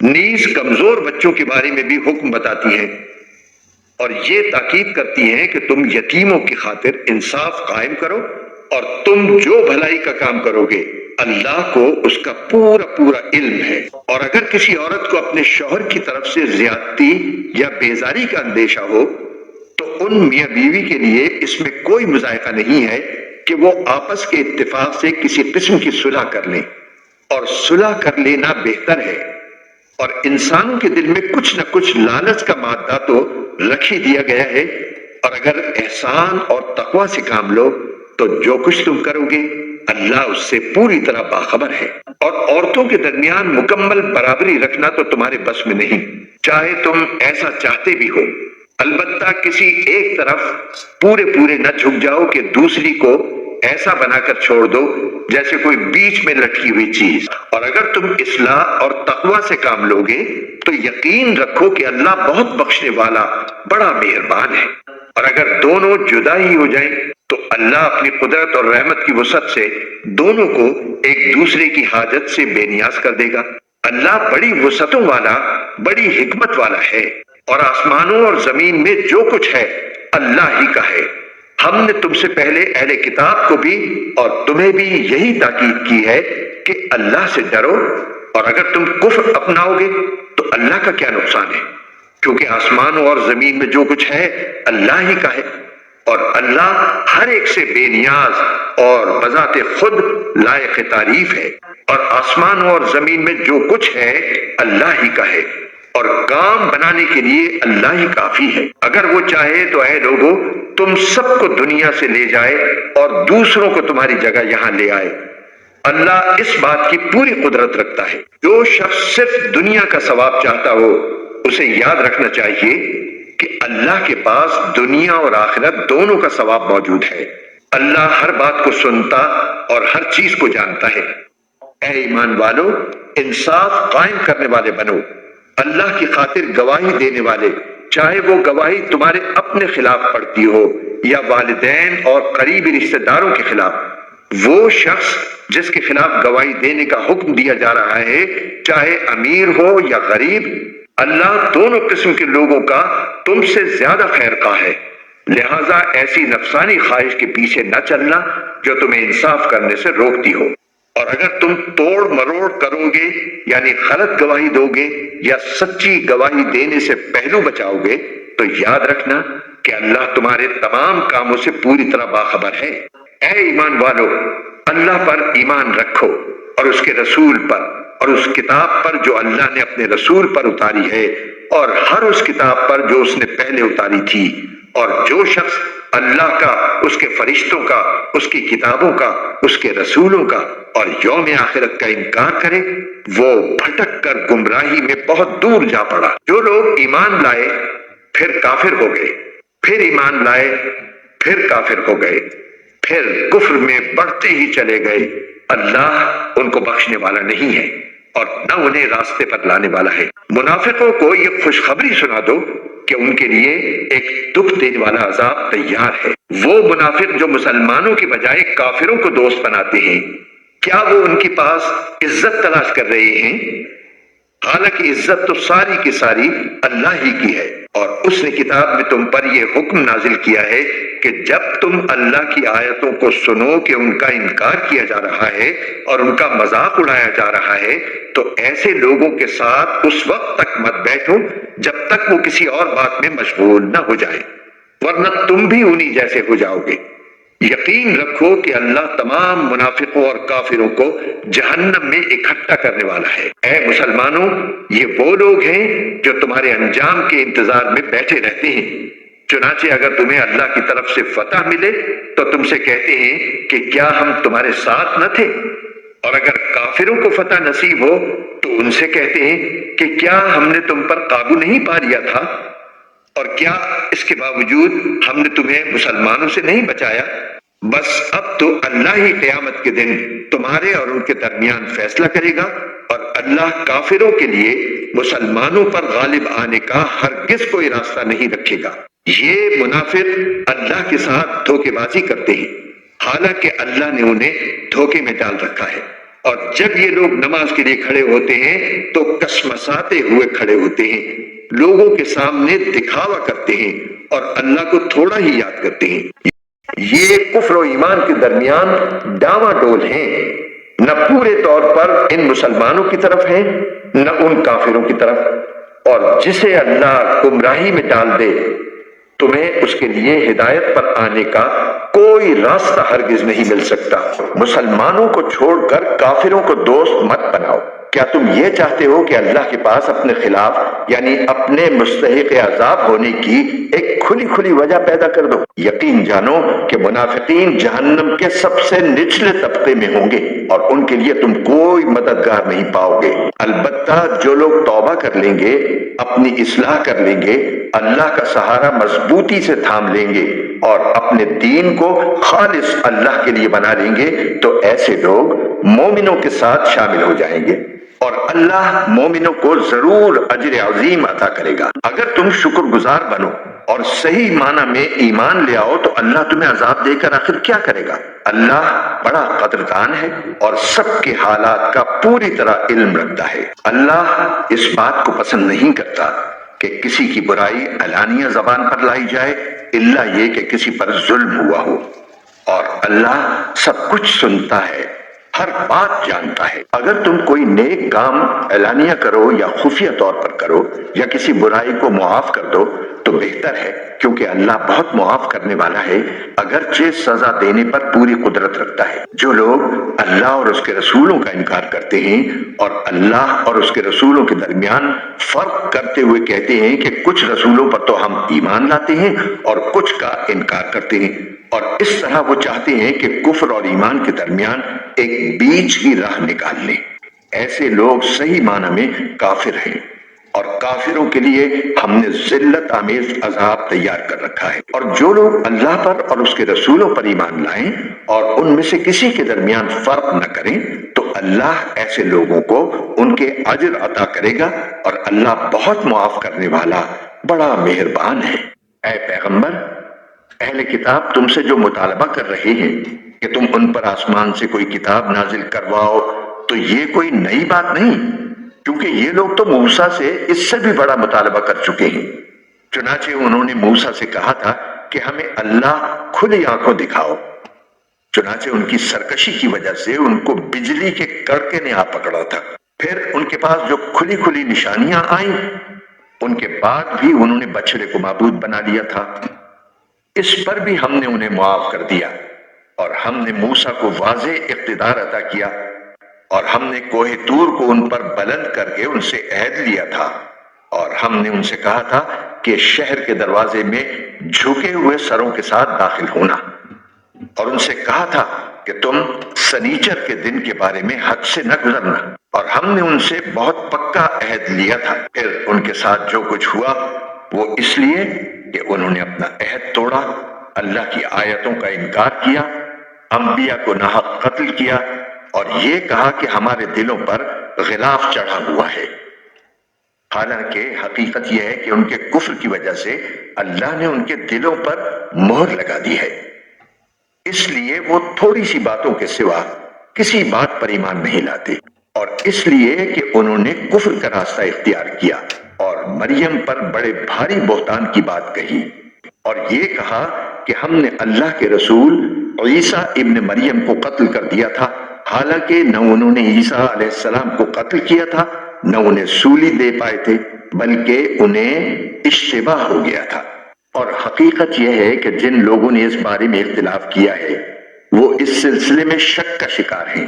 نیز کمزور بچوں کے بارے میں بھی حکم بتاتی ہیں، اور یہ تاکید کرتی ہیں کہ تم یتیموں کی خاطر انصاف قائم کرو، اور تم جو بھلائی کا کام کرو گے اللہ کو اس کا پورا پورا علم ہے، اور اگر کسی عورت کو اپنے شوہر کی طرف سے زیادتی یا بیزاری کا اندیشہ ہو تو ان میاں بیوی کے لیے اس میں کوئی مذائقہ نہیں ہے کہ وہ آپس کے اتفاق سے کسی قسم کی صلح کر لیں، اور صلح کر لینا بہتر ہے۔ اور انسانوں کے دل میں کچھ نہ کچھ لالچ کا مادہ تو رکھ ہی دیا گیا ہے، اور اگر احسان اور تقوی سے کام لو تو جو کچھ تم کرو گے اللہ اس سے پوری طرح باخبر ہے۔ اور عورتوں کے درمیان مکمل برابری رکھنا تو تمہارے بس میں نہیں، چاہے تم ایسا چاہتے بھی ہو، البتہ کسی ایک طرف پورے پورے نہ جھک جاؤ کہ دوسری کو ایسا بنا کر چھوڑ دو جیسے کوئی بیچ میں لٹکی ہوئی چیز۔ اور اگر تم اصلاح اور تقوی سے کام لوگے تو یقین رکھو کہ اللہ بہت بخشنے والا بڑا مہربان ہے۔ اور اگر دونوں جدا ہی ہو جائیں تو اللہ اپنی قدرت اور رحمت کی وسعت سے دونوں کو ایک دوسرے کی حاجت سے بے نیاز کر دے گا۔ اللہ بڑی وسعتوں والا، بڑی حکمت والا ہے، اور آسمانوں اور زمین میں جو کچھ ہے اللہ ہی کا ہے۔ ہم نے تم سے پہلے اہل کتاب کو بھی اور تمہیں بھی یہی تاکید کی ہے کہ اللہ سے ڈرو، اور اگر تم کفر اپناؤ گے تو اللہ کا کیا نقصان ہے، کیونکہ آسمانوں اور زمین میں جو کچھ ہے اللہ ہی کا ہے، اور اللہ ہر ایک سے بے نیاز اور بذات خود لائق تعریف ہے۔ اور آسمانوں اور زمین میں جو کچھ ہے اللہ ہی کا ہے، اور کام بنانے کے لیے اللہ ہی کافی ہے۔ اگر وہ چاہے تو اے لوگو تم سب کو دنیا سے لے جائے اور دوسروں کو تمہاری جگہ یہاں لے آئے۔ اللہ اس بات کی پوری قدرت رکھتا ہے۔ جو شخص صرف دنیا کا ثواب چاہتا ہو اسے یاد رکھنا چاہیے کہ اللہ کے پاس دنیا اور آخرت دونوں کا ثواب موجود ہے۔ اللہ ہر بات کو سنتا اور ہر چیز کو جانتا ہے۔ اے ایمان والو، انصاف قائم کرنے والے بنو، اللہ کی خاطر گواہی دینے والے، چاہے وہ گواہی تمہارے اپنے خلاف پڑتی ہو یا والدین اور قریبی رشتہ داروں کے خلاف۔ وہ شخص جس کے خلاف گواہی دینے کا حکم دیا جا رہا ہے، چاہے امیر ہو یا غریب، اللہ دونوں قسم کے لوگوں کا تم سے زیادہ خیر خواہ ہے، لہذا ایسی نفسانی خواہش کے پیچھے نہ چلنا جو تمہیں انصاف کرنے سے روکتی ہو۔ اور اگر تم توڑ مروڑ کرو گے یعنی غلط گواہی دو گے یا سچی گواہی دینے سے پہلو بچاؤ گے تو یاد رکھنا کہ اللہ تمہارے تمام کاموں سے پوری طرح باخبر ہے۔ اے ایمان والو، اللہ پر ایمان رکھو اور اس کے رسول پر اور اس کتاب پر جو اللہ نے اپنے رسول پر اتاری ہے اور ہر اس کتاب پر جو اس نے پہلے اتاری تھی۔ اور جو شخص اللہ کا، اس کے فرشتوں کا، اس کی کتابوں کا، اس کے رسولوں کا اور یوم آخرت کا انکار کرے وہ بھٹک کر گمراہی میں بہت دور جا پڑا۔ جو لوگ ایمان لائے پھر کافر ہو گئے، پھر ایمان لائے پھر کافر ہو گئے، پھر کفر میں بڑھتے ہی چلے گئے، اللہ ان کو بخشنے والا نہیں ہے اور نہ انہیں راستے پر لانے والا ہے۔ منافقوں کو یہ خوشخبری سنا دو کہ ان کے لیے ایک دکھ دینے والا عذاب تیار ہے۔ وہ منافق جو مسلمانوں کی بجائے کافروں کو دوست بناتے ہیں، کیا وہ ان کے پاس عزت تلاش کر رہے ہیں؟ حالانکہ عزت تو ساری کی ساری اللہ ہی کی ہے، اور اس نے کتاب میں تم پر یہ حکم نازل کیا ہے کہ جب تم اللہ کی آیتوں کو سنو کہ ان کا انکار کیا جا رہا ہے اور ان کا مذاق اڑایا جا رہا ہے تو ایسے لوگوں کے ساتھ اس وقت تک مت بیٹھو جب تک وہ کسی اور بات میں مشغول نہ ہو جائے، ورنہ تم بھی انہی جیسے ہو جاؤ گے۔ یقین رکھو کہ اللہ تمام منافقوں اور کافروں کو جہنم میں اکٹھا کرنے والا ہے۔ اے مسلمانوں، یہ وہ لوگ ہیں جو تمہارے انجام کے انتظار میں بیٹھے رہتے ہیں، چنانچہ اگر تمہیں اللہ کی طرف سے فتح ملے تو تم سے کہتے ہیں کہ کیا ہم تمہارے ساتھ نہ تھے، اور اگر کافروں کو فتح نصیب ہو تو ان سے کہتے ہیں کہ کیا ہم نے تم پر قابو نہیں پا لیا تھا، اور کیا اس کے باوجود ہم نے تمہیں مسلمانوں سے نہیں بچایا؟ بس اب تو اللہ ہی قیامت کے دن تمہارے اور ان کے درمیان فیصلہ کرے گا، اور اللہ کافروں کے لیے مسلمانوں پر غالب آنے کا ہرگز کوئی راستہ نہیں رکھے گا۔ یہ منافق اللہ کے ساتھ دھوکے بازی کرتے ہیں، حالانکہ اللہ نے انہیں دھوکے میں ڈال رکھا ہے، اور جب یہ لوگ نماز کے لیے کھڑے ہوتے ہیں تو کسمساتے ہوئے کھڑے ہوتے ہیں، لوگوں کے سامنے دکھاوا کرتے ہیں اور اللہ کو تھوڑا ہی یاد کرتے ہیں۔ یہ کفر و ایمان کے درمیان ڈاواں ڈول ہیں۔ نہ پورے طور پر ان مسلمانوں کی طرف ہیں نہ ان کافروں کی طرف، اور جسے اللہ گمراہی میں ڈال دے تمہیں اس کے لیے ہدایت پر آنے کا کوئی راستہ ہرگز نہیں مل سکتا۔ مسلمانوں کو چھوڑ کر کافروں کو دوست مت بناؤ۔ کیا تم یہ چاہتے ہو کہ اللہ کے پاس اپنے خلاف یعنی اپنے مستحق عذاب ہونے کی ایک کھلی کھلی وجہ پیدا کر دو؟ یقین جانو کہ منافقین جہنم کے سب سے نچلے طبقے میں ہوں گے اور ان کے لیے تم کوئی مددگار نہیں پاؤ گے۔ البتہ جو لوگ توبہ کر لیں گے، اپنی اصلاح کر لیں گے، اللہ کا سہارا مضبوطی سے تھام لیں گے اور اپنے دین کو خالص اللہ کے لیے بنا لیں گے تو ایسے لوگ مومنوں کے ساتھ شامل ہو جائیں گے اور اللہ مومنوں کو ضرور اجر عظیم عطا کرے گا۔ اگر تم شکر گزار بنو اور صحیح معنی میں ایمان لے آؤ تو اللہ تمہیں عذاب دے کر آخر کیا کرے گا؟ اللہ بڑا قدردان ہے اور سب کے حالات کا پوری طرح علم رکھتا ہے۔ اللہ اس بات کو پسند نہیں کرتا کہ کسی کی برائی علانیہ زبان پر لائی جائے الا یہ کہ کسی پر ظلم ہوا ہو، اور اللہ سب کچھ سنتا ہے، ہر بات جانتا ہے۔ اگر تم کوئی نیک کام اعلانیہ کرو یا خفیہ طور پر کرو یا کسی برائی کو معاف کر دو تو بہتر ہے، کیونکہ اللہ بہت معاف کرنے والا ہے، اگرچہ سزا دینے پر پوری قدرت رکھتا ہے۔ جو لوگ اللہ اور اس کے رسولوں کا انکار کرتے ہیں اور اللہ اور اس کے رسولوں کے درمیان فرق کرتے ہوئے کہتے ہیں کہ کچھ رسولوں پر تو ہم ایمان لاتے ہیں اور کچھ کا انکار کرتے ہیں، اور اس طرح وہ چاہتے ہیں کہ کفر اور ایمان کے درمیان ایک بیچ کی راہ نکال لیں، ایسے لوگ صحیح معنی میں کافر ہیں، اور کافروں کے لیے ہم نے ذلت آمیز عذاب تیار کر رکھا ہے۔ اور جو لوگ اللہ پر اور اس کے رسولوں پر ایمان لائیں اور ان میں سے کسی کے درمیان فرق نہ کریں تو اللہ ایسے لوگوں کو ان کے اجر عطا کرے گا، اور اللہ بہت معاف کرنے والا بڑا مہربان ہے۔ اے پیغمبر، اہل کتاب تم سے جو مطالبہ کر رہے ہیں کہ تم ان پر آسمان سے کوئی کتاب نازل کرواؤ تو یہ کوئی نئی بات نہیں، کیونکہ یہ لوگ تو موسیٰ سے اس سے بھی بڑا مطالبہ کر چکے ہیں۔ چنانچہ انہوں نے موسیٰ سے کہا تھا کہ ہمیں اللہ کھلی آنکھوں دکھاؤ، چنانچہ ان کی سرکشی کی وجہ سے ان کو بجلی کے کڑکے نے آ پکڑا تھا۔ پھر ان کے پاس جو کھلی کھلی نشانیاں آئیں ان کے بعد بھی انہوں نے بچڑے کو معبود بنا لیا تھا۔ اس پر بھی ہم نے انہیں معاف کر دیا، اور ہم نے موسیٰ کو واضح اقتدار عطا کیا، اور ہم نے کوہ طور کو ان پر بلند کر کے ان سے عہد لیا تھا، اور ہم نے ان سے کہا تھا کہ شہر کے دروازے میں جھکے ہوئے سروں کے ساتھ داخل ہونا، اور ان سے کہا تھا کہ تم سنیچر کے دن کے بارے میں حد سے نہ گزرنا، اور ہم نے ان سے بہت پکا عہد لیا تھا۔ پھر ان کے ساتھ جو کچھ ہوا وہ اس لیے کہ انہوں نے اپنا عہد توڑا، اللہ کی آیتوں کا انکار کیا، انبیاء کو ناحق قتل کیا، اور یہ کہا کہ ہمارے دلوں پر غلاف چڑھا ہوا ہے، حالانکہ حقیقت یہ ہے کہ ان کے کفر کی وجہ سے اللہ نے ان کے دلوں پر مہر لگا دی ہے، اس لیے وہ تھوڑی سی باتوں کے سوا کسی بات پر ایمان نہیں لاتے، اور اس لیے کہ انہوں نے کفر کا راستہ اختیار کیا اور مریم پر بڑے بھاری بہتان کی بات کہی، اور یہ کہا کہ ہم نے اللہ کے رسول عیسیٰ ابن مریم کو قتل کر دیا تھا، حالانکہ نہ انہوں نے عیسیٰ علیہ السلام کو قتل کیا تھا نہ انہیں سولی دے پائے تھے، بلکہ انہیں اشتباہ ہو گیا تھا۔ اور حقیقت یہ ہے کہ جن لوگوں نے اس بارے میں اختلاف کیا ہے وہ اس سلسلے میں شک کا شکار ہیں،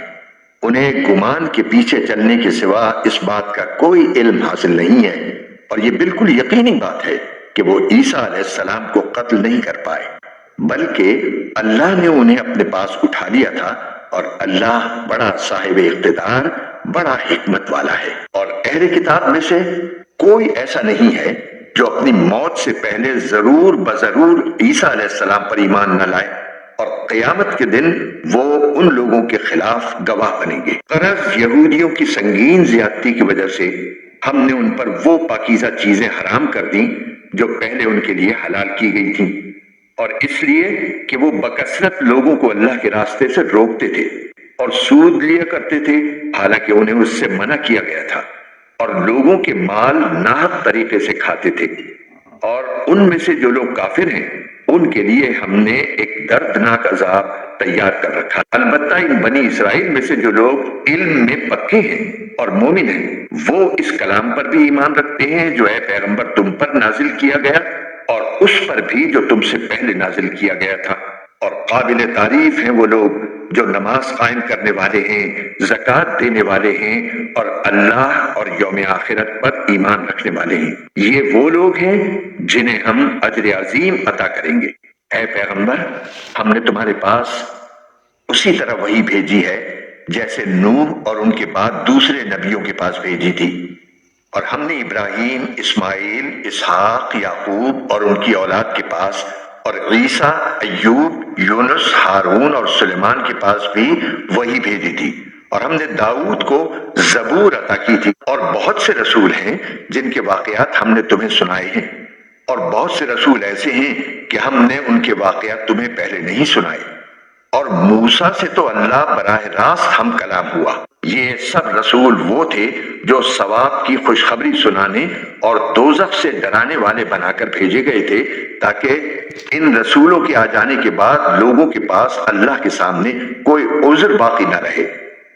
انہیں گمان کے پیچھے چلنے کے سوا اس بات کا کوئی علم حاصل نہیں ہے، اور یہ بالکل یقینی بات ہے کہ وہ عیسیٰ علیہ السلام کو قتل نہیں کر پائے، بلکہ اللہ نے انہیں اپنے پاس اٹھا لیا تھا، اور اللہ بڑا صاحب اقتدار، بڑا حکمت والا ہے۔ اور اہل کتاب میں سے کوئی ایسا نہیں ہے جو اپنی موت سے پہلے ضرور بضرور عیسیٰ علیہ السلام پر ایمان نہ لائے، اور قیامت کے دن وہ ان لوگوں کے خلاف گواہ بنیں گے۔ غرض یہودیوں کی سنگین زیادتی کی وجہ سے ہم نے ان پر وہ پاکیزہ چیزیں حرام کر دیں جو پہلے ان کے لیے حلال کی گئی تھیں، اور اس لیے کہ وہ بکثرت لوگوں کو اللہ کے راستے سے روکتے تھے اور سود لیا کرتے تھے، حالانکہ انہیں اس سے منع کیا گیا تھا، اور لوگوں کے مال ناحق طریقے سے کھاتے تھے۔ اور ان میں سے جو لوگ کافر ہیں ان کے لیے ہم نے ایک دردناک عذاب تیار کر رکھا۔ البتہ ان بنی اسرائیل میں سے جو لوگ علم میں پکے ہیں اور مومن ہیں، وہ اس کلام پر بھی ایمان رکھتے ہیں جو اے پیغمبر تم پر نازل کیا گیا، اور اس پر بھی جو تم سے پہلے نازل کیا گیا تھا۔ اور قابل تعریف ہیں وہ لوگ جو نماز قائم کرنے والے ہیں، زکوٰۃ دینے والے ہیں، اور اللہ اور یوم آخرت پر ایمان رکھنے والے ہیں۔ یہ وہ لوگ ہیں جنہیں ہم اجر عظیم عطا کریں گے۔ اے پیغمبر، ہم نے تمہارے پاس اسی طرح وحی بھیجی ہے جیسے نوح اور ان کے بعد دوسرے نبیوں کے پاس بھیجی تھی، اور ہم نے ابراہیم، اسماعیل، اسحاق، یعقوب اور ان کی اولاد کے پاس، اور عیسیٰ، ایوب، یونس، ہارون اور سلیمان کے پاس بھی وحی بھیجی تھی، اور ہم نے داؤد کو زبور عطا کی تھی۔ اور بہت سے رسول ہیں جن کے واقعات ہم نے تمہیں سنائے ہیں، اور بہت سے رسول ایسے ہیں کہ ہم نے ان کے واقعات تمہیں پہلے نہیں سنائے۔ اور موسیٰ سے تو اللہ براہ راست ہم کلام ہوا۔ یہ سب رسول وہ تھے جو ثواب کی خوشخبری سنانے اور دوزخ سے ڈرانے والے بنا کر بھیجے گئے تھے، تاکہ ان رسولوں کے آ جانے کے بعد لوگوں کے پاس اللہ کے سامنے کوئی عذر باقی نہ رہے۔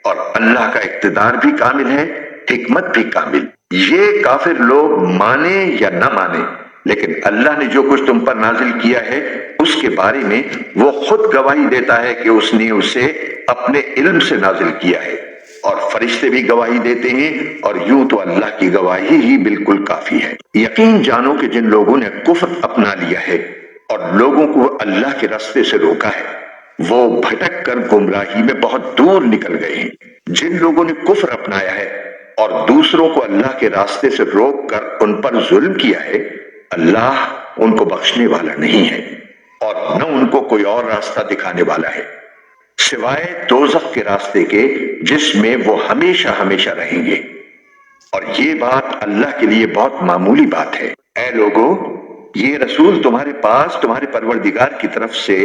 اور اللہ کا اقتدار بھی کامل ہے، حکمت بھی کامل۔ یہ کافر لوگ مانے یا نہ مانے، لیکن اللہ نے جو کچھ تم پر نازل کیا ہے اس کے بارے میں وہ خود گواہی دیتا ہے کہ اس نے اسے اپنے علم سے نازل کیا ہے، اور فرشتے بھی گواہی دیتے ہیں، اور یوں تو اللہ کی گواہی ہی بالکل کافی ہے۔ یقین جانو کہ جن لوگوں نے کفر اپنا لیا ہے اور لوگوں کو اللہ کے راستے سے روکا ہے، وہ بھٹک کر گمراہی میں بہت دور نکل گئے ہیں۔ جن لوگوں نے کفر اپنایا ہے اور دوسروں کو اللہ کے راستے سے روک کر ان پر ظلم کیا ہے، اللہ ان کو بخشنے والا نہیں ہے، اور نہ ان کو کوئی اور راستہ دکھانے والا ہے سوائے دوزخ کے راستے کے، جس میں وہ ہمیشہ ہمیشہ رہیں گے۔ اور یہ بات اللہ کے لیے بہت معمولی بات ہے۔ اے لوگو، یہ رسول تمہارے پاس تمہارے پروردگار کی طرف سے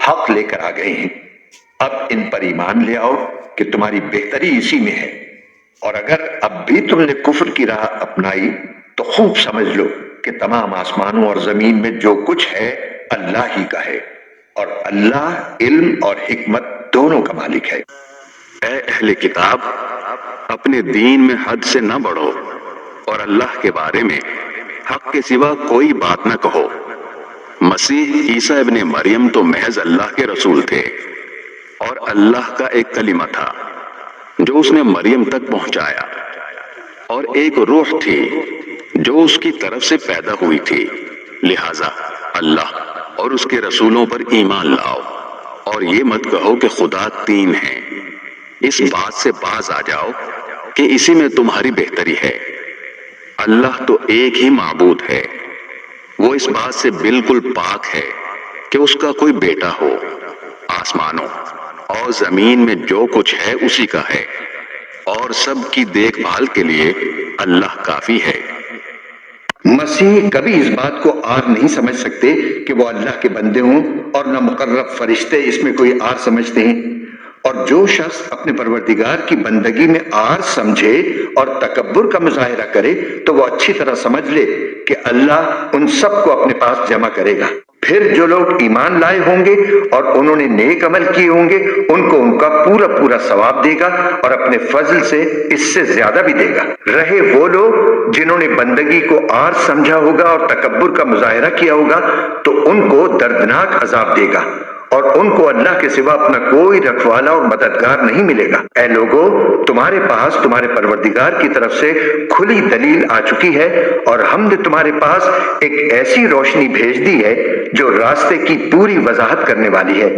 حق لے کر آ گئے ہیں۔ اب ان پر ایمان لے آؤ کہ تمہاری بہتری اسی میں ہے، اور اگر اب بھی تم نے کفر کی راہ اپنائی تو خوب سمجھ لو کہ تمام آسمانوں اور زمین میں جو کچھ ہے اللہ ہی کا ہے، اور اللہ علم اور حکمت دونوں کا مالک ہے۔ اے اہل کتاب، اپنے دین میں حد سے نہ بڑھو، اور اللہ کے بارے میں حق کے سوا کوئی بات نہ کہو۔ مسیح عیسیٰ ابن مریم تو محض اللہ کے رسول تھے، اور اللہ کا ایک کلمہ تھا جو اس نے مریم تک پہنچایا، اور ایک روح تھی جو اس کی طرف سے پیدا ہوئی تھی۔ لہذا اللہ اور اس کے رسولوں پر ایمان لاؤ، اور یہ مت کہو کہ خدا تین ہیں۔ اس بات سے باز آ جاؤ کہ اسی میں تمہاری بہتری ہے۔ اللہ تو ایک ہی معبود ہے، وہ اس بات سے بالکل پاک ہے کہ اس کا کوئی بیٹا ہو۔ آسمانوں اور زمین میں جو کچھ ہے اسی کا ہے، اور سب کی دیکھ بھال کے لیے اللہ کافی ہے۔ مسیح کبھی اس بات کو آر نہیں سمجھ سکتے کہ وہ اللہ کے بندے ہوں، اور نہ مقرب فرشتے اس میں کوئی آر سمجھتے ہیں۔ اور جو شخص اپنے پروردگار کی بندگی میں آر سمجھے اور تکبر کا مظاہرہ کرے تو وہ اچھی طرح سمجھ لے کہ اللہ ان سب کو اپنے پاس جمع کرے گا۔ پھر جو لوگ ایمان لائے ہوں گے اور انہوں نے نیک عمل کیے ہوں گے، ان کو ان کا پورا پورا ثواب دے گا، اور اپنے فضل سے اس سے زیادہ بھی دے گا۔ رہے وہ لوگ جنہوں نے بندگی کو آر سمجھا ہوگا اور تکبر کا مظاہرہ کیا ہوگا، تو ان کو دردناک عذاب دے گا، اور ان کو اللہ کے سوا اپنا کوئی رکھوالا اور مددگار نہیں ملے گا۔ اے لوگو، تمہارے پاس تمہارے پروردگار کی طرف سے کھلی دلیل آ چکی ہے، اور ہم نے تمہارے پاس ایک ایسی روشنی بھیج دی ہے جو راستے کی پوری وضاحت کرنے والی ہے۔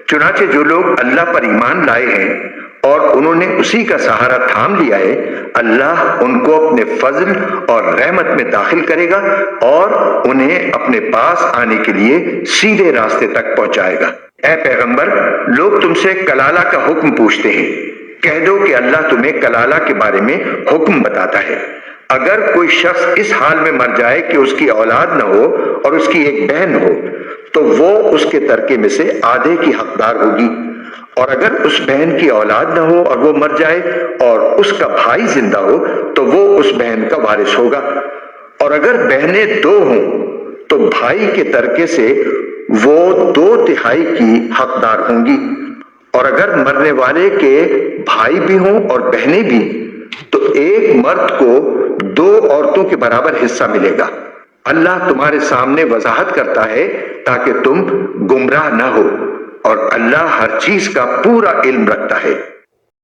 چنانچہ جو لوگ اللہ پر ایمان لائے ہیں اور انہوں نے اسی کا سہارا تھام لیا ہے، اللہ ان کو اپنے فضل اور رحمت میں داخل کرے گا، اور انہیں اپنے پاس آنے کے لیے سیدھے راستے تک پہنچائے گا۔ اے پیغمبر، لوگ تم سے کلالہ کا حکم پوچھتے ہیں، کہہ دو کہ اللہ تمہیں کلالہ کے بارے میں حکم بتاتا ہے۔ اگر کوئی شخص اس حال میں مر جائے کہ اس کی اولاد نہ ہو اور اس کی ایک بہن ہو، تو وہ اس کے ترکے میں سے آدھے کی حقدار ہوگی، اور اگر اس بہن کی اولاد نہ ہو اور وہ مر جائے اور اس کا بھائی زندہ ہو تو وہ اس بہن کا وارث ہوگا، اور اگر بہنیں دو ہوں تو بھائی کے ترکے سے وہ 2/3 کی حقدار ہوں گی، اور اگر مرنے والے کے بھائی بھی ہوں اور بہنیں بھی تو ایک مرد کو 2 عورتوں کے برابر حصہ ملے گا۔ اللہ تمہارے سامنے وضاحت کرتا ہے تاکہ تم گمراہ نہ ہو، اور اللہ ہر چیز کا پورا علم رکھتا ہے۔